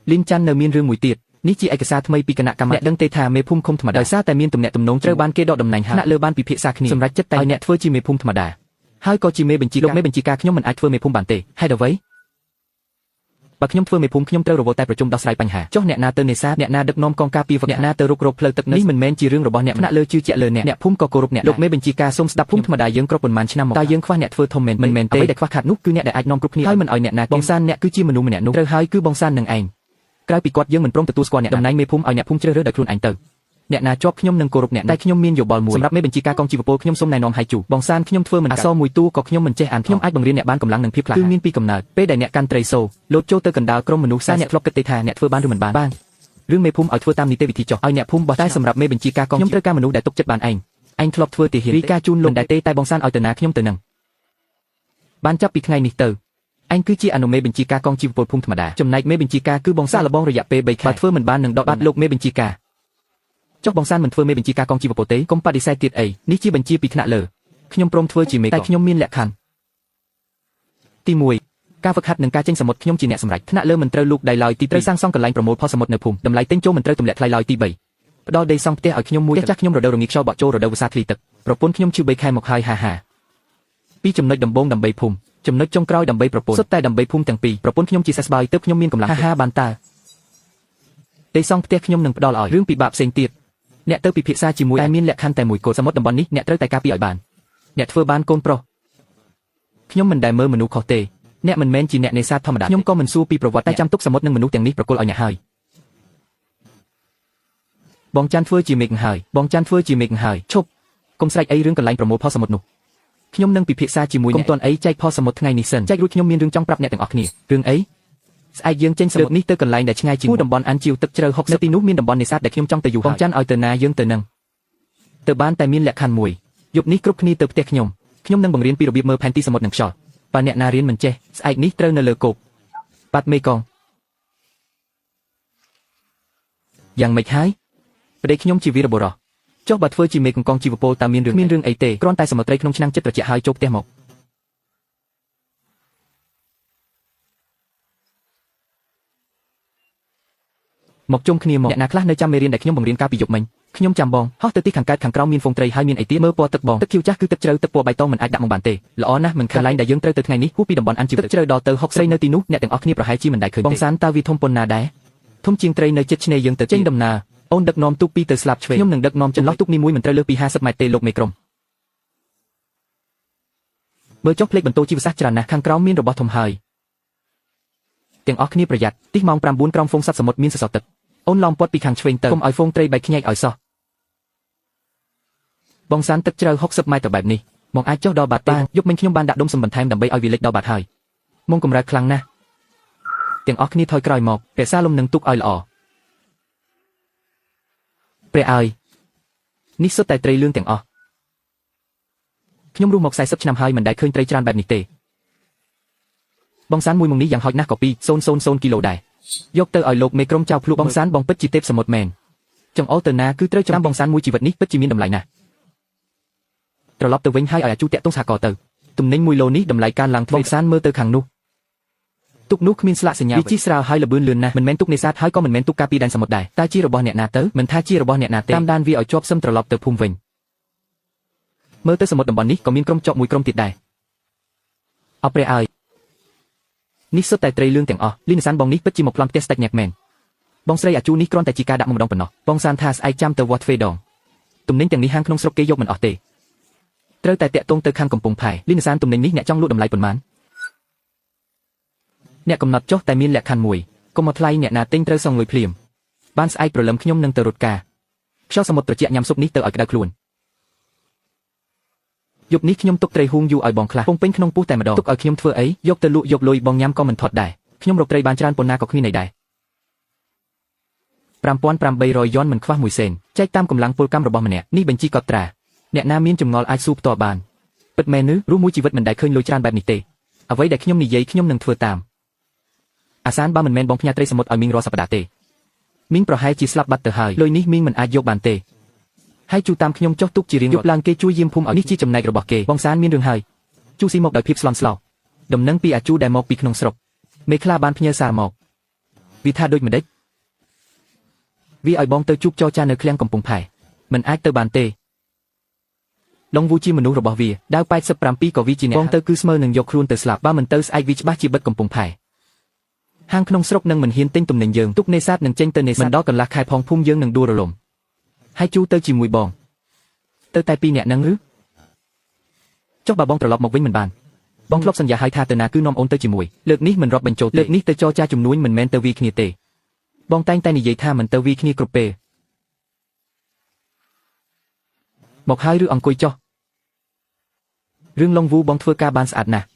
លីងចាន់នៅមានរឿងមួយទៀតនេះជាឯកសារថ្មីពីគណៈកម្មការអ្នកដឹងទេថាមេភូមិឃុំធម្មតាដោយសារតែមានទំនាក់ទំនងត្រូវបានគេដកតំណែងហើយអ្នកលើបានពិភាក្សាគ្នាសម្រាប់ចិត្តតែឲ្យអ្នកធ្វើជាមេភូមិធម្មតាហើយក៏ជាមេបញ្ជាលោកមេបញ្ជាការខ្ញុំមិនអាចធ្វើមេភូមិបានទេហេតុអ្វីបើខ្ញុំធ្វើមេភូមិខ្ញុំត្រូវរវល់តែប្រជុំដោះស្រាយបញ្ហាចុះអ្នកណាទៅនេសាទអ្នកណាដឹកនាំកងការពារអ្នកណាទៅរុករកផ្លូវទឹកនេះមិនមែនជារឿងរបស់អ្នកលើជឿជាក់លើអ្នកភូមិក៏គោរពអ្នកលោកមេបញ្ជាការសូមស្ដាប់ភូមិធម្មតាយើងគ្រប់ប៉ុន្មានឆ្នាំមកតែយើងខ្វះអ្នកធ្វើធំមិនមែនទេតែខ្វះខាតនោះគឺអ្នកដែលអាចនាំគ្រប់គ្នាហើយមិនឲ្យអ្នកណាបងសានអ្នកគឺជាមនុស្សម្នាក់នោះត្រូវហើយគឺបងសាននឹងឯងក្រៅពីគាត់យើងមិនព្រមទទួលស្គាល់អ្នកតំណែងមេភូមិឲ្យអ្នកភូមិជ្រើសរើសដោយខ្លួនឯងទៅអ្នកណាជាប់ខ្ញុំនឹងគោរពអ្នកតែខ្ញុំមានយោបល់មួយសម្រាប់មេបញ្ជាការកងជីវពលខ្ញុំសូមណែនាំឲ្យជូបងសានខ្ញុំធ្វើមិនអក្សរមួយតួក៏ខ្ញុំមិនចេះអានខ្ញុំអាចបង្រៀនអ្នកបានកម្លាំងនិងភាពក្លាហានគឺមានពីកំណើតពេលដែលអ្នកកាន់ត្រីសូលោតចូលទៅកណ្ដាលក្រុមមនុស្សសាអ្នកធ្លាប់គិតទេថាអ្នកធ្វើបានឬមិនបានរឿងមេភូមិឲ្យធ្វើតាមនីតិវិធីចុះឲ្យអ្នកភូមិបោះតែសម្រាប់មេបញ្ជាការកងខ្ញុំត្រូវការមនុស្សដែលទុកចិត្តបានឯង anhធ្លាប់ធ្វើទាហានរីកាជូនលោកដែរទេតែបងសានឲ្យទៅណាខ្ញុំទៅនឹងបានចាប់ពីថ្ងៃនេះទៅអញគឺជាអនុមេបញ្ជាការកងជីវពលភូមិធម្មតាចំណែកមេបញ្ជាការគឺបងសាលបងរយៈពេល3ខែបើធ្វើមិនបាននឹងដកបាត់លោកមេបញ្ជាការចុះបងសានមិនធ្វើមេបញ្ជាការកងជីវពលទេកុំបដិសេធទៀតអីនេះជាបញ្ជាពីថ្នាក់លើខ្ញុំព្រមធ្វើជាមេតែខ្ញុំមានលក្ខខណ្ឌទី1ការហ្វឹកហាត់និងការចេញសមុទ្រខ្ញុំជាអ្នកសម្រេចថ្នាក់លើមិនត្រូវលូកដៃឡើយទីត្រូវសាងសង់កន្លែងប្រមូលផលសមុទ្រនៅភូមិតម្លៃទិញចូលមិនត្រូវទម្លាក់ថ្លៃឡើយទី3ផ្ដល់ដីសង់ផ្ទះឲ្យខ្ញុំមួយចាស់ខ្ញុំរដូវរងាខ្យល់បក់ចូលរដូវវស្សាធ្លីទឹកប្រពន្ធខ្ញុំជឿ3ខែមកហើយហាពីចំណុចដំបូងដើម្បីភូមិចំណុចចុងក្រោយដើម្បីប្រពន្ធសុទ្ធតែដើម្បីភូមិទាំងពីរប្រពន្ធខ្ញុំជាសះស្បើយទើបខ្ញុំមានកម្លាំងហាបានតើដីសង់ផ្ទះខ្ញុំនឹងផ្ដល់ឲ្យរឿងពិបាកផ្សេងទៀតអ្នកទៅពិភាក្សាជាមួយតែមានលក្ខខណ្ឌតែមួយគោលសមុទ្រតំបន់នេះអ្នកត្រូវតែការពារឲ្យបានអ្នកធ្វើបានកូនប្រុសខ្ញុំមិនដែលមើលមនុស្សខុសទេអ្នកមិនមែនជាអ្នកនេសាទធម្មតាខ្ញុំក៏មិនសួរពីប្រវត្តិតែចាំទុកសមុទ្រនិងមនុស្សទាំងនេះប្រគល់ឲ្យអ្នកហើយបងចាន់ធ្វើជាមេឃហើយបងចាន់ធ្វើជាមេឃហើយឈប់កុំស្រែកអីរឿងកន្លែងប្រមូលផលសមុទ្រនោះខ្ញុំនឹងពិភាក្សាជាមួយអ្នកកុំទាន់អីចែកផលសមុទ្រថ្ងៃនេះសិនចែករួចខ្ញុំមានរឿងចង់ប្រាប់អ្នកទាំងអស់គ្នារឿងអីស្អែកយើងចេញសមុទ្រនេះទៅកន្លែងដែលឆ្ងាយជាងតំបន់អានជីវទឹកជ្រៅ60នៅទីនោះមានតំបន់នេសាទដែលខ្ញុំចង់ទៅយូរបងចាន់ឲ្យទៅណាយើងទៅនឹងទៅបានតែមានលក្ខខណ្ឌមួយយប់នេះគ្រប់គ្នាទៅផ្ទះខ្ញុំនឹងបង្រៀនពីរបៀបមើលផែនទីសមុទ្រនិងខ្យល់បើអ្នកណារៀនមិនចេះស្អែកនេះត្រូវនៅលើគោកបាត់មេកងយ៉ាងម៉េចហើយប្តីខ្ញុំជាវីរបុរសចុះបើធ្វើជាមេកងជីវពលតើមានរឿងអីទេគ្រាន់តែសមុទ្រត្រីក្នុងឆ្នាំងចិត្តត្រជាក់ហើយចូលផ្ទះមកជុំគ្នាមកអ្នកណាខ្លះនៅចាំមេរៀនដែលខ្ញុំបង្រៀនកាលពីយប់មិញខ្ញុំចាំបងហោះទៅទីខាងកើតខាងក្រោមមានហ្វូងត្រីហើយមានអីទៀតមើលពណ៌ទឹកបងទឹកខៀវចាស់គឺទឹកជ្រៅទឹកពណ៌បៃតងមិនអាចដាក់មកបានទេល្អណាស់មិនខានឡែងដែលយើងត្រូវទៅថ្ងៃនេះហួសពីតំបន់អានជីវទឹកជ្រៅដល់ទៅ60ស្រីនៅទីនោះអ្នកទាំងអស់គ្នាប្រហែលជាមិនដែលឃើញបងសានតើវាធំប៉ុណ្ណាដែរធំជាងត្រីនៅជិតឆ្នេរយើងទៅចេញដំណើរអូនដឹកនាំទូក2ទៅស្លាប់ឆ្វេងខ្ញុំនឹងដឹកនាំចន្លោះទូកនីមួយមិនត្រូវលើសពី50ម៉ែត្រទេលោកមេក្រុមមើលចុះផ្លេកបន្ទោជីវសាស្ត្រច្រើនណាស់ខាងក្រោមមានរបស់ធំហើយទាំងអស់គ្នាប្រយ័ត្នទីម៉ោង9ក្រោមហ្វូងសត្វសមុទ្រមានសសរទឹកអូនឡោមព័ទ្ធពីខាងឆ្វេងទៅកុំឲ្យហ្វូងត្រីបែកខ្ញែកឲ្យសោះបងសានទឹកជ្រៅ60ម៉ែត្របែបនេះមកអាចចុះដល់បាតទេយប់មិញខ្ញុំបានដាក់ដុំសំបន្ថែមដើម្បីឲ្យវាលិចដល់បាតហើយមកកម្រើកខ្លាំងណាស់ទាំងអស់គ្នាថយក្រោយមករក្សាលំនឹងទុកឲ្យល្អព្រះអើយនេះសុទ្ធតែត្រីលឿងទាំងអស់ខ្ញុំរស់មក40ឆ្នាំហើយមិនដែលឃើញត្រីច្រើនបែបនេះទេបងសានមួយមុងនេះយ៉ាងហោចណាស់ក៏200គីឡូដែរយកទៅឲ្យលោកមេក្រុមចៅភ្លុកបងសានបងពិតជាទេពសមុទ្រមែនចង្អុលទៅណាគឺត្រូវចាំបងសានមួយជីវិតនេះពិតជាមានតម្លៃណាស់ត្រឡប់ទៅវិញហើយឲ្យអាជូតាក់ទងសហករទៅទំនិញ1 ឡូនេះតម្លៃកើនឡើងបងសានមើលទៅខាងនោះទុកនោះគ្មានស្លាកសញ្ញាវាជីស្រាលហើយលបឿនលឿនណាស់មិនមែនទុកនេសាទហើយក៏មិនមែនទុកការពីដែនសមុទ្រដែរតែជារបស់អ្នកណាទៅមិនថាជារបស់អ្នកណាទេតាមដានវាឲ្យជាប់សឹមត្រឡប់ទៅភូមិវិញមើលទៅសមុទ្រតំបន់នេះក៏មានក្រុមចប់មួយក្រុមទៀតដែរអព្រះអើយនេះសុទ្ធតែត្រីលឿងទាំងអស់លីនសានបងនេះពិតជាមកប្លន់ផ្ទះស្ដេចញ៉ាក់មែនបងស្រីអាជូនេះគ្រាន់តែជាការដាក់មកម្ដងប៉ុណ្ណោះបងសានថាស្អែកចាំទៅវត្តទ្វេដងទំនិញទាំងនេះហាងក្នុងស្រុកគេយកមិនអស់ទេត្រូវតែតាក់ទងទៅខាងកំពង់ផែលីនសានទំនិញនេះអ្នកចង់លក់តម្លៃប៉ុន្មានអ្នកកំណត់ចុះតែមានលក្ខខណ្ឌមួយកុំមកថ្លៃអ្នកណាទិញត្រូវសងលុយភ្លាមបានស្អែកព្រលឹមខ្ញុំនឹងទៅរត់ការខ្យល់សមុទ្រត្រជាក់ញ៉ាំស៊ុបនេះទៅឲ្យក្តៅខ្លួនយប់នេះខ្ញុំទុកត្រីហួងយូរឲ្យបងខ្លះពងពេញក្នុងពោះតែម្ដងទុកឲ្យខ្ញុំធ្វើអីយកទៅលក់យកលុយបងញ៉ាំក៏មិនថត់ដែរខ្ញុំរកត្រីបានច្រើនប៉ុណ្ណាក៏គ្មានន័យដែរ5800 យ៉នមិនខ្វះ1សេនចែកតាមកម្លាំងពលកម្មរបស់ម្នាក់នេះបញ្ជីកត់ត្រាអ្នកណាមានចម្ងល់អាចសួរផ្ទាល់បានពិតមែនឬរស់មួយជីវិតមិនដែលឃើញលុយច្រើនបែបនេះទេអ្វីដែលខ្ញុំនិយាយខ្ញុំនឹងធ្វើតាមអាសានបើមិនមែនបងផ្ញើត្រីសមុទ្រឲ្យមីងរាល់សប្តាហ៍ទេមីងប្រហែលជាស្លាប់បាត់ទៅហើយលុយនេះមីងមិនអាចយកបានទេហើយជូតាមខ្ញុំចុះទុកជារៀងយប់ឡើងគេជួយយាមភូមិឲ្យនេះជាចំណែករបស់គេបងសានមានរឿងហើយជូស៊ីមកដោយភាពស្លន់ស្លោដំណឹងពីអាជូដែលមកពីក្នុងស្រុកមេខ្លះបានផ្ញើសារមកវាថាដូចម្ដេចវាឲ្យបងទៅជួបចរចានៅឃ្លាំងកំពង់ផែមិនអាចទៅបានទេដងវូជាមនុស្សរបស់វាដាវ87ក៏វាជាអ្នកបងទៅគឺស្មើនឹងយកខ្លួនទៅស្លាប់បើមិនទៅស្អែកវាច្បាស់ជាបិទកំពង់ផែហាងក្នុងស្រុកនឹងមិនហ៊ានទិញទំនិញយើងទុកនេសាទនឹងចេញទៅនេសាទដល់កន្លះខែផងភូមិយើងនឹងដួលរលំហើយជូទៅជាមួយបងទៅតែ2នាក់នឹងឬចុះបើបងត្រឡប់មកវិញមិនបានបងធ្លាប់សន្យាឲ្យថាទៅណាគឺនាំអូនទៅជាមួយលើកនេះមិនរាប់បញ្ចូលលើកនេះទៅចរចាជំនួញមិនមែនទៅវាគ្នាទេបងតែងតែនិយាយថាមិនទៅវាគ្នាគ្រប់ពេលមកហើយឬអង្គុយចុះរឿងឡុងវូបងធ្វើការបានស្អាតណាស់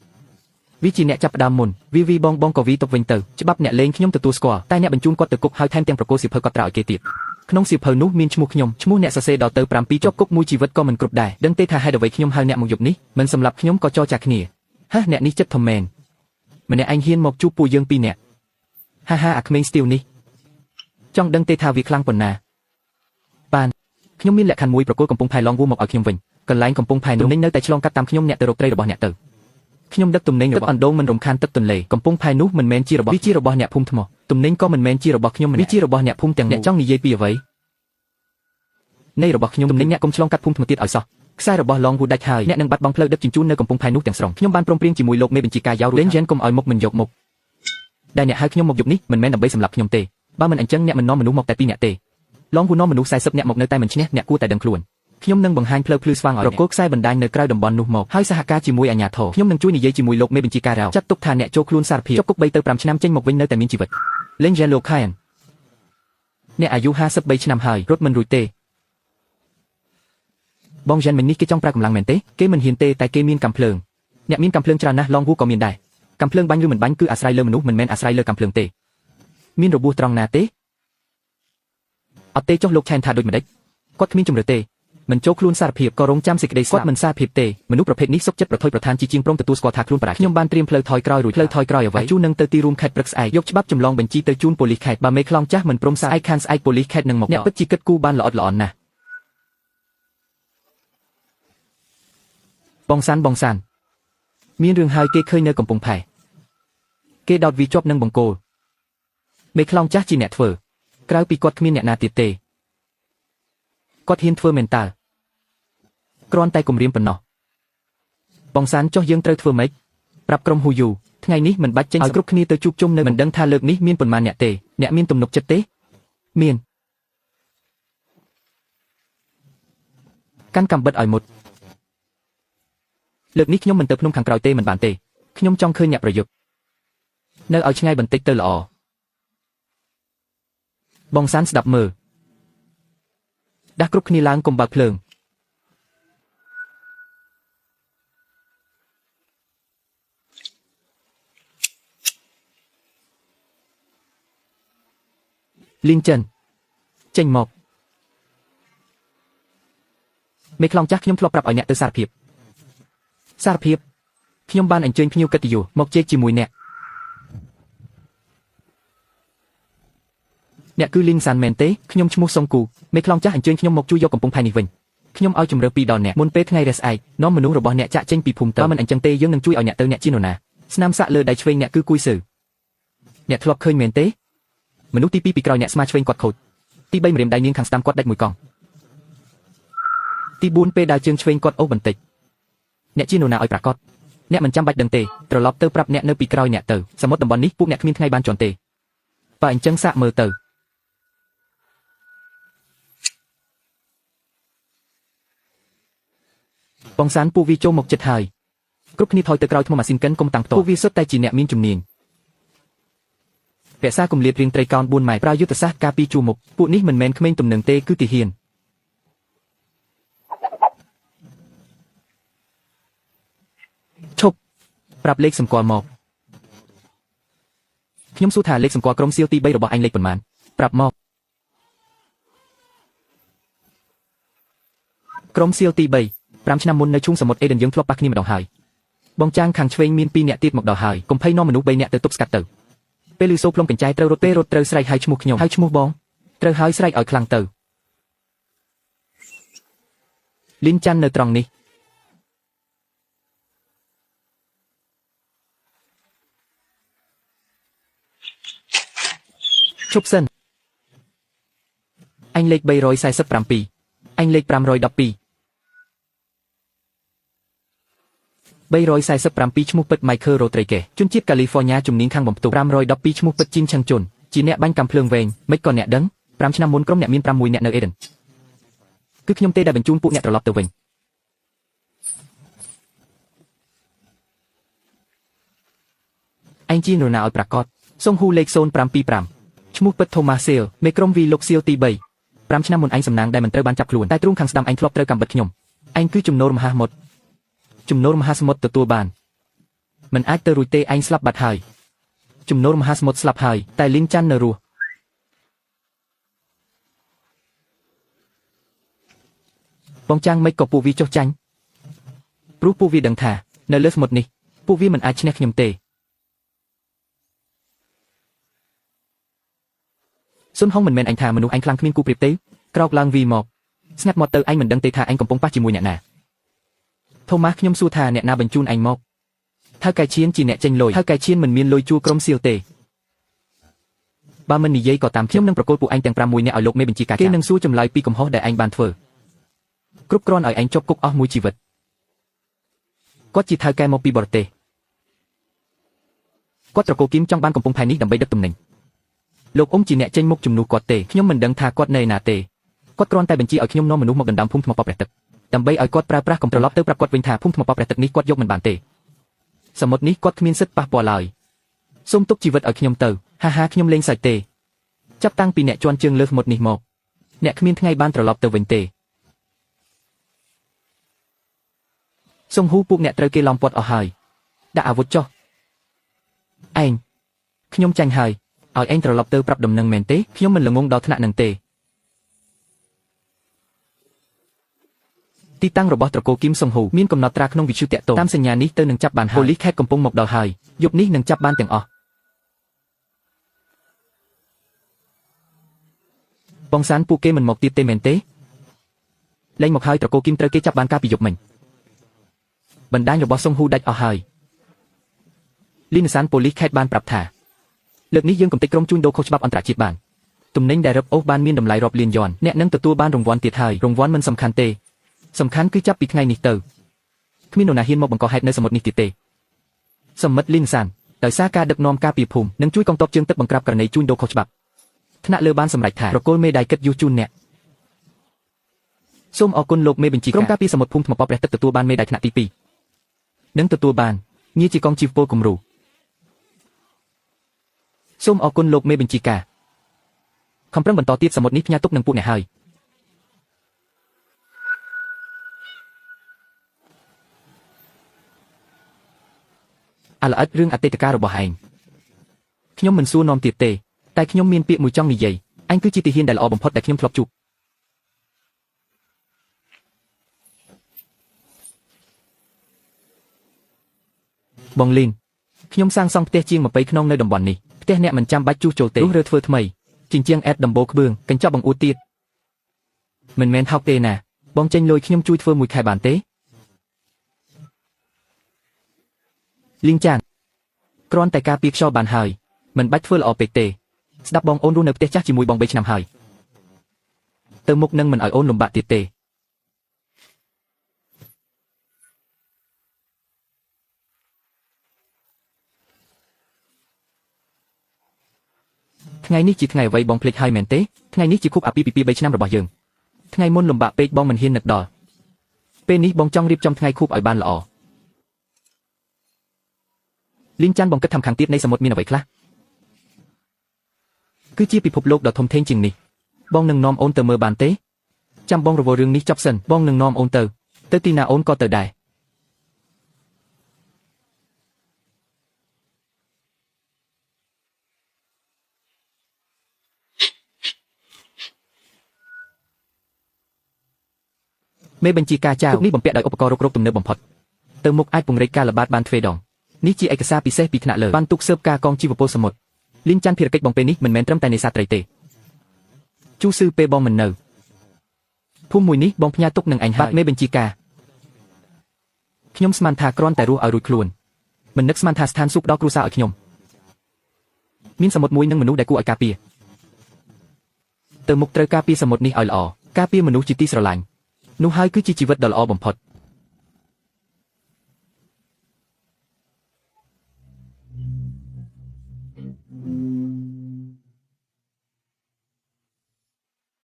វាជាអ្នកចាប់ផ្ដើមមុនវីបងក៏វីទុកវិញទៅច្បាប់អ្នកលេងខ្ញុំទទួលស្គាល់តែអ្នកបញ្ជូនគាត់ទៅគុកហើយថែមទាំងប្រកួតសៀវភៅកត់ត្រាឲ្យគេទៀត ក្នុងសៀវភៅនោះមានឈ្មោះខ្ញុំឈ្មោះអ្នកសរសេរដល់ទៅ7ជាប់គុកមួយជីវិតក៏មិនគ្រប់ដែរដឹងទេថាហេតុអ្វីខ្ញុំហៅអ្នកមកយប់នេះមិនសម្រាប់ខ្ញុំក៏ចរចាគ្នាហ៎អ្នកនេះចិត្តធំមែនម្នាក់ឯងហ៊ានមកជួបពួកយើងពីរនាក់ហាអាក្មេងស្ទាវនេះចង់ដឹងទេថាវាខ្លាំងប៉ុណ្ណាបានខ្ញុំមានលក្ខខណ្ឌមួយប្រគល់កំពង់ផែឡងវូមកឲ្យខ្ញុំវិញកន្លែងកំពង់ផែនោះនៅតែឆ្លងកាត់តាមខ្ញុំអ្នកទៅរកត្រីរបស់អ្នកទៅខ្ញុំដឹកទំនិញរបស់អណ្ដូងមិនរំខានទឹកទន្លេកំពង់ផែនោះមិនមែនជារបស់វាជារបស់អ្នកភូមិថ្មទំនិញក៏មិនមែនជារបស់ខ្ញុំម្នាក់វាជារបស់អ្នកភូមិទាំងអ្នកចង់និយាយពីអ្វីនៃរបស់ខ្ញុំទំនិញអ្នកកុំឆ្លងកាត់ភូមិថ្មទៀតឲ្យសោះខ្សែរបស់ឡងវូដាច់ហើយអ្នកនឹងបាត់បង់ផ្លូវដឹកជញ្ជូននៅកំពង់ផែនោះទាំងស្រុងខ្ញុំបានព្រមព្រៀងជាមួយលោកមេបញ្ជាការយ៉ាវរូលេនយ៉ែនកុំឲ្យមុខមិនយកមុខដែលអ្នកហៅខ្ញុំមកយប់នេះមិនមែនដើម្បីសម្លាប់ខ្ញុំទេបើមិនអញ្ចឹងអ្នកមិននាំមនុស្សមកតែ2នាក់ទេឡងវូនាំមនុស្ស40នាក់មកនៅតែមិនឈ្នះអ្នកគួរតែដឹងខ្លួនខ្ញុំនឹងបង្ហាញផ្លូវភ្លឺស្វាងឲ្យរកគោខ្សែបណ្ដាញនៅក្រៅតំបន់នោះមកហើយសហការជាមួយអាជ្ញាធរខ្ញុំនឹងជួយនិយាយជាមួយលោកមេបញ្ជាការរ៉ាវចាត់ទុកថាអ្នកចូលខ្លួនសារភាពជាប់គុក3ទៅ5ឆ្នាំចេញមកវិញនៅតែមានជីវិតលេងយ៉ែលោកខែនអ្នកអាយុ53ឆ្នាំហើយរត់មិនរួចទេបងយ៉ែនមិញនេះគេចង់ប្រើកម្លាំងមែនទេគេមិនហ៊ានទេតែគេមានកាំភ្លើងអ្នកមានកាំភ្លើងច្រើនណាស់ឡងវូក៏មានដែរកាំភ្លើងបាញ់ឬមិនបាញ់គឺអាស្រ័យលើមនុស្សមិនមែនអាស្រ័យលើកាំភ្លើងទេមានរបួសត្រង់ណាទេអត់ទេចុះលោកឆែនថាដូចម្ដេចគាត់គ្មានជំរឿទេមិនចូលខ្លួនសារភាពក៏រងចាំសេចក្តីស្លាប់គាត់មិនសារភាពទេមនុស្សប្រភេទនេះសុខចិត្តប្រថុយប្រថានជាងព្រមទទួលស្គាល់ថាខ្លួនប្រាខ្ញុំបានត្រៀមផ្លូវថយក្រោយរួចផ្លូវថយក្រោយអ្វីជួននឹងទៅទីរួមខេត្តព្រឹកស្អែកយកច្បាប់ចម្លងបញ្ជីទៅជូនប៉ូលីសខេត្តបើមេខ្លងចាស់មិនព្រមស្អែកខានស្អែកប៉ូលីសខេត្តនឹងមកអ្នកពិតជាគិតគូរបានល្អិតល្អន់ណាស់បងសានមានរឿងហើយគេឃើញនៅកំពង់ផែគេដោតវាជាប់នឹងបង្គោលមេខ្លងចាស់ជាអ្នកធ្វើក្រៅពីគាត់គ្មានអ្នកណាទៀតទេគាត់ហ៊ានធ្វើមែនតើគ្រាន់តែគំរាមប៉ុណ្ណោះបងសានចុះយើងត្រូវធ្វើម៉េចប្រាប់ក្រុមហ៊ូយូថ្ងៃនេះមិនបាច់ចេញឲ្យគ្រប់គ្នាទៅជួបជុំនៅមិនដឹងថាលើកនេះមានប៉ុន្មានអ្នកទេអ្នកមានទំនុកចិត្តទេមានកាន់កាំបិតឲ្យមុតលើកនេះខ្ញុំមិនទៅភ្នំខាងក្រោយទេមិនបានទេខ្ញុំចង់ឃើញអ្នកប្រយុទ្ធនៅឲ្យឆ្ងាយបន្តិចទៅល្អបងសានស្ដាប់មើលដាស់គ្រប់គ្នាឡើងកុំបើកភ្លើងលីនចិនចេញមកមេខ្លងចាស់ខ្ញុំធ្លាប់ប្រាប់ឲ្យអ្នកទៅសារភាពខ្ញុំបានអញ្ជើញភ្ញៀវកិត្តិយសមកជែកជាមួយអ្នកគឺលីងសានមែនទេខ្ញុំឈ្មោះសុងគូមេខ្លងចាស់អញ្ជើញខ្ញុំមកជួយយកកំពង់ផែនេះវិញខ្ញុំឲ្យជំរឿ2ដល់អ្នកមុនពេលថ្ងៃរះស្អែកនាំមនុស្សរបស់អ្នកចាក់ចេញពីភូមិទៅមិនអញ្ចឹងទេយើងនឹងជួយឲ្យអ្នកទៅអ្នកជានរណាស្នាមសាក់លើដៃឆ្វេងអ្នកគឺគួយសឺអ្នកធ្លាប់ឃើញមែនទេមនុស្សទី2ពីក្រោយអ្នកស្មាឆ្វេងគាត់ខូចទី3ម្រាមដៃនាងខាងស្ដាំគាត់ដាច់មួយកង់ទី4ពេលដើរជើងឆ្វេងគាត់អូសបន្តិចអ្នកជានរណាឲ្យប្រាកដអ្នកមិនចាំបាច់ដឹងទេត្រឡប់ទៅប្រាប់អ្នកនៅពីក្រោយអ្នកទៅសមុទ្រតំបន់នេះពួកអ្នកគ្មានថ្ងៃបានជន់ទេបើអញ្ចឹងសាកមើលទៅបងសានពួកវាចូលមកចិត្តហើយគ្រប់គ្នាថយទៅក្រោយថ្មម៉ាស៊ីនកិនកុំតាំងតពួកវាសុទ្ធតែជាអ្នកមានជំនាញរក្សាគម្លាតរៀងត្រីកោណ4ម៉ែត្រប្រើយុទ្ធសាស្ត្រការពារជួរមុខពួកនេះមិនមែនក្មេងទំនឹងទេគឺទាហានឈប់ប្រាប់លេខសម្គាល់មកខ្ញុំសួរថាលេខសម្គាល់ក្រុមសៀលទី3របស់អញលេខប៉ុន្មានប្រាប់មកក្រុមសៀលទី3 5ឆ្នាំមុននៅឈូងសមុទ្រអេដិនយើងធ្លាប់ប៉ះគ្នាម្ដងហើយបងចាងខាងឆ្វេងមាន2នាក់ទៀតមកដល់ហើយកុំភ័យនាំមនុស្ស3នាក់ទៅទប់ស្កាត់ទៅពេលលឺសូរផ្លុំកញ្ចែត្រូវរត់ត្រូវស្រែកហៅឈ្មោះខ្ញុំហៅឈ្មោះបងត្រូវហើយស្រែកឲ្យខ្លាំងទៅលីនចាន់នៅត្រង់នេះឈប់សិនអញលេខ347អញលេខ512 347ឈ្មោះពិត Michael Rodriguez ជនជាតិកាលីហ្វ័រញ៉ាជំនាញខាងបំផ្ទុះ512ឈ្មោះពិតជីនឆឹងជុនជាអ្នកបាញ់កាំភ្លើងវែងមិនក៏អ្នកដឹង5ឆ្នាំមុនក្រុមអ្នកមាន6អ្នកនៅអេដិនគឺខ្ញុំទេដែលបញ្ជូនពួកអ្នកត្រឡប់ទៅវិញឯងជានរណាឲ្យប្រាកដសុងហ៊ូលេខ0525ឈ្មោះពិត Thomas Seal មេក្រុមវីលោកសៀលទី3 5ឆ្នាំមុនឯងសំណាងដែលមិនត្រូវបានចាប់ខ្លួនតែទ្រូងខាងស្ដាំឯងធ្លាប់ត្រូវកំបិតខ្ញុំឯងគឺជំនោរមហាសមុទ្រទទួលបានមិនអាចទៅរួចទេឯងស្លាប់បាត់ហើយជំនោរមហាសមុទ្រស្លាប់ហើយតែលីនចាន់នៅរស់ បងចាំងមិនក៏ពួកវាចុះចាញ់ព្រោះពួកវាដឹងថានៅលើសមុទ្រនេះពួកវាមិនអាចឈ្នះខ្ញុំទេសុនហុងមិនមែនអញថាមនុស្សអញខ្លាំងគ្មានគូប្រៀបទេក្រោកឡើងវីមកស្ងាត់មកទៅអញមិនដឹងទេថាអញកំពុងប៉ះជាមួយអ្នកណាថូម៉ាស់ខ្ញុំសួរថាអ្នកណាបញ្ជូនអញមកថៅកែឈៀនជាអ្នកចេញលុយថៅកែឈៀនមិនមានលុយជួក្រុមសៀវទេបើមិននិយាយក៏តាមខ្ញុំនឹងប្រកល់ពួកអញទាំង6នាក់ឲ្យលោកមេបញ្ជាការគេនឹងសួរចម្លើយពីកំហុសដែលអញបានធ្វើគ្រប់គ្រាន់ឲ្យអញជាប់គុកអស់មួយជីវិតគាត់ជាថៅកែមកពីបរទេសគាត់ត្រកូលគីមចង់បានកំពង់ផែនេះដើម្បីដឹកទំនិញលោកអ៊ុំជាអ្នកចេញមុខជំនួសគាត់ទេខ្ញុំមិនដឹងថាគាត់នៅណាទេគាត់គ្រាន់តែបញ្ជាឲ្យខ្ញុំនាំមនុស្សមកដណ្ដើមភូមិថ្មប៉ព្រះទឹកដើម្បីឲ្យគាត់ប្រើប្រាស់កំត្រឡប់ទៅប្រាប់គាត់វិញថាភូមិថ្មប៉ព្រះទឹកនេះគាត់យកមិនបានទេសមុទ្រនេះគាត់គ្មានសិទ្ធិប៉ះពាល់ឡើយសូមទុកជីវិតឲ្យខ្ញុំទៅហាហាខ្ញុំលេងសើចទេចាប់តាំងពីអ្នកជន់ជើងលើសមុទ្រនេះមកអ្នកគ្មានថ្ងៃបានត្រឡប់ទៅវិញទេសុងហ៊ូពួកអ្នកត្រូវគេឡោមព័ទ្ធអស់ហើយដាក់អាវុធចុះឯងខ្ញុំចាញ់ហើយឲ្យឯងត្រឡប់ទៅប្រាប់ដំណឹងមែនទេខ្ញុំមិនល្ងងដល់ថ្នាក់នឹងទេទីតាំងរបស់ត្រកូលគីមសុងហ៊ូមានកំណត់ត្រាក្នុងវិទ្យុតាក់ទងតាមសញ្ញានេះទៅនឹងចាប់បានហើយប៉ូលីសខេត្តកំពុងមកដល់ហើយយប់នេះនឹងចាប់បានទាំងអស់បងសានពួកគេមិនមកទៀតទេមែនទេលែងមកហើយត្រកូលគីមត្រូវគេចាប់បានកាលពីយប់មិញបណ្ដាញរបស់សុងហ៊ូដាច់អស់ហើយលីនសានប៉ូលីសខេត្តបានប្រាប់ថាលើកនេះយើងកំទេចក្រុមជួញដូរខុសច្បាប់អន្តរជាតិបានទំនិញដែលរឹបអូសបានមានតម្លៃរាប់លានយ៉នអ្នកនឹងទទួលបានរង្វាន់ទៀតហើយរង្វាន់មិនសំខាន់ទេសំខាន់គឺចាប់ពីថ្ងៃនេះទៅគ្មាននរណាហ៊ានមកបង្កហេតុនៅសមុទ្រនេះទៀតទេសមិទ្ធលីនសានដោយសារការដឹកនាំការពីភូមិនិងជួយកងទ័ពជើងទឹកបង្ក្រាបករណីជួញដូរខុសច្បាប់ថ្នាក់លើបានសម្រេចថាប្រគល់មេដាយគិតយុះជូនអ្នកសូមអរគុណលោកមេបញ្ជាការក្រុមការពីសមុទ្រភូមិថ្មប៉ព្រះទឹកទទួលបានមេដាយថ្នាក់ទី2និងទទួលបានងារជាកងជីវពលគំរូសូមអរគុណលោកមេបញ្ជាការខំប្រឹងបន្តទៀតសមុទ្រនេះផ្ញើទុកនឹងពួកអ្នកហើយអាល្អិតរឿងអតីតកាលរបស់ឯងខ្ញុំមិនសួរនាំទៀតទេតែខ្ញុំមានពាក្យមួយចង់និយាយអញគឺជាទាហានដែលល្អបំផុតដែលខ្ញុំធ្លាប់ជួបបងលីនខ្ញុំសាងសង់ផ្ទះជាង20ខ្នងនៅតំបន់នេះផ្ទះអ្នកមិនចាំបាច់ជួសជុលទេរុះរើធ្វើថ្មីជញ្ជាំងអេតដំបូលក្បឿងកញ្ចក់បង្អួតទៀតមិនមែនថោកទេណាបងចេញលុយខ្ញុំជួយធ្វើមួយខែបានទេលីងចានគ្រាន់តែការពីខ្យល់បានហើយមិនបាច់ធ្វើល្អពេកទេស្ដាប់បងអូនរស់នៅផ្ទះចាស់ជាមួយបង3ឆ្នាំហើយទៅមុខនឹងមិនឲ្យអូនលំបាកទៀតទេថ្ងៃនេះជាថ្ងៃអ្វីបងភ្លេចហើយមែនទេថ្ងៃនេះជាខួបអាពាហ៍ពិពាហ៍3ឆ្នាំរបស់យើងថ្ងៃមុនលំបាកពេកបងមិនហ៊ាននឹកដល់ពេលនេះបងចង់រៀបចំថ្ងៃខួបឲ្យបានល្អលីងចាន់បងគិតថាខាងទៀតនៃសមុទ្រមានអ្វីខ្លះគឺជាពិភពលោកដ៏ធំធេងជាងនេះបងនឹងនាំអូនទៅមើលបានទេចាំបងរវល់រឿងនេះចប់សិនបងនឹងនាំអូនទៅទីណាអូនក៏ទៅដែរមេបញ្ជាការចៅនេះបំពាក់ដោយឧបករណ៍រុករកទំនើបបំផុតទៅមុខអាចពង្រីកការល្បាតបានទ្វេដងនេះជាឯកសារពិសេសពីថ្នាក់លើបានទុកស៊ើបការកងជីវពលសមុទ្រលីងចាន់ភារកិច្ចបងពេលនេះមិនមែនត្រឹមតែនេសាទត្រីទេជូស៊ឺពេលបងមិននៅភូមិមួយនេះបងផ្ញើទុកនឹងអញហើយមេបញ្ជាការខ្ញុំស្មានថាគ្រាន់តែរស់ឲ្យរួចខ្លួនមិននឹកស្មានថាស្ថានសុខដល់គ្រួសារឲ្យខ្ញុំមានសមុទ្រមួយនិងមនុស្សដែលគួរឲ្យការពារទៅមុខត្រូវការពារសមុទ្រនេះឲ្យល្អការពារមនុស្សជាទីស្រឡាញ់នោះហើយគឺជាជីវិតដ៏ល្អបំផុត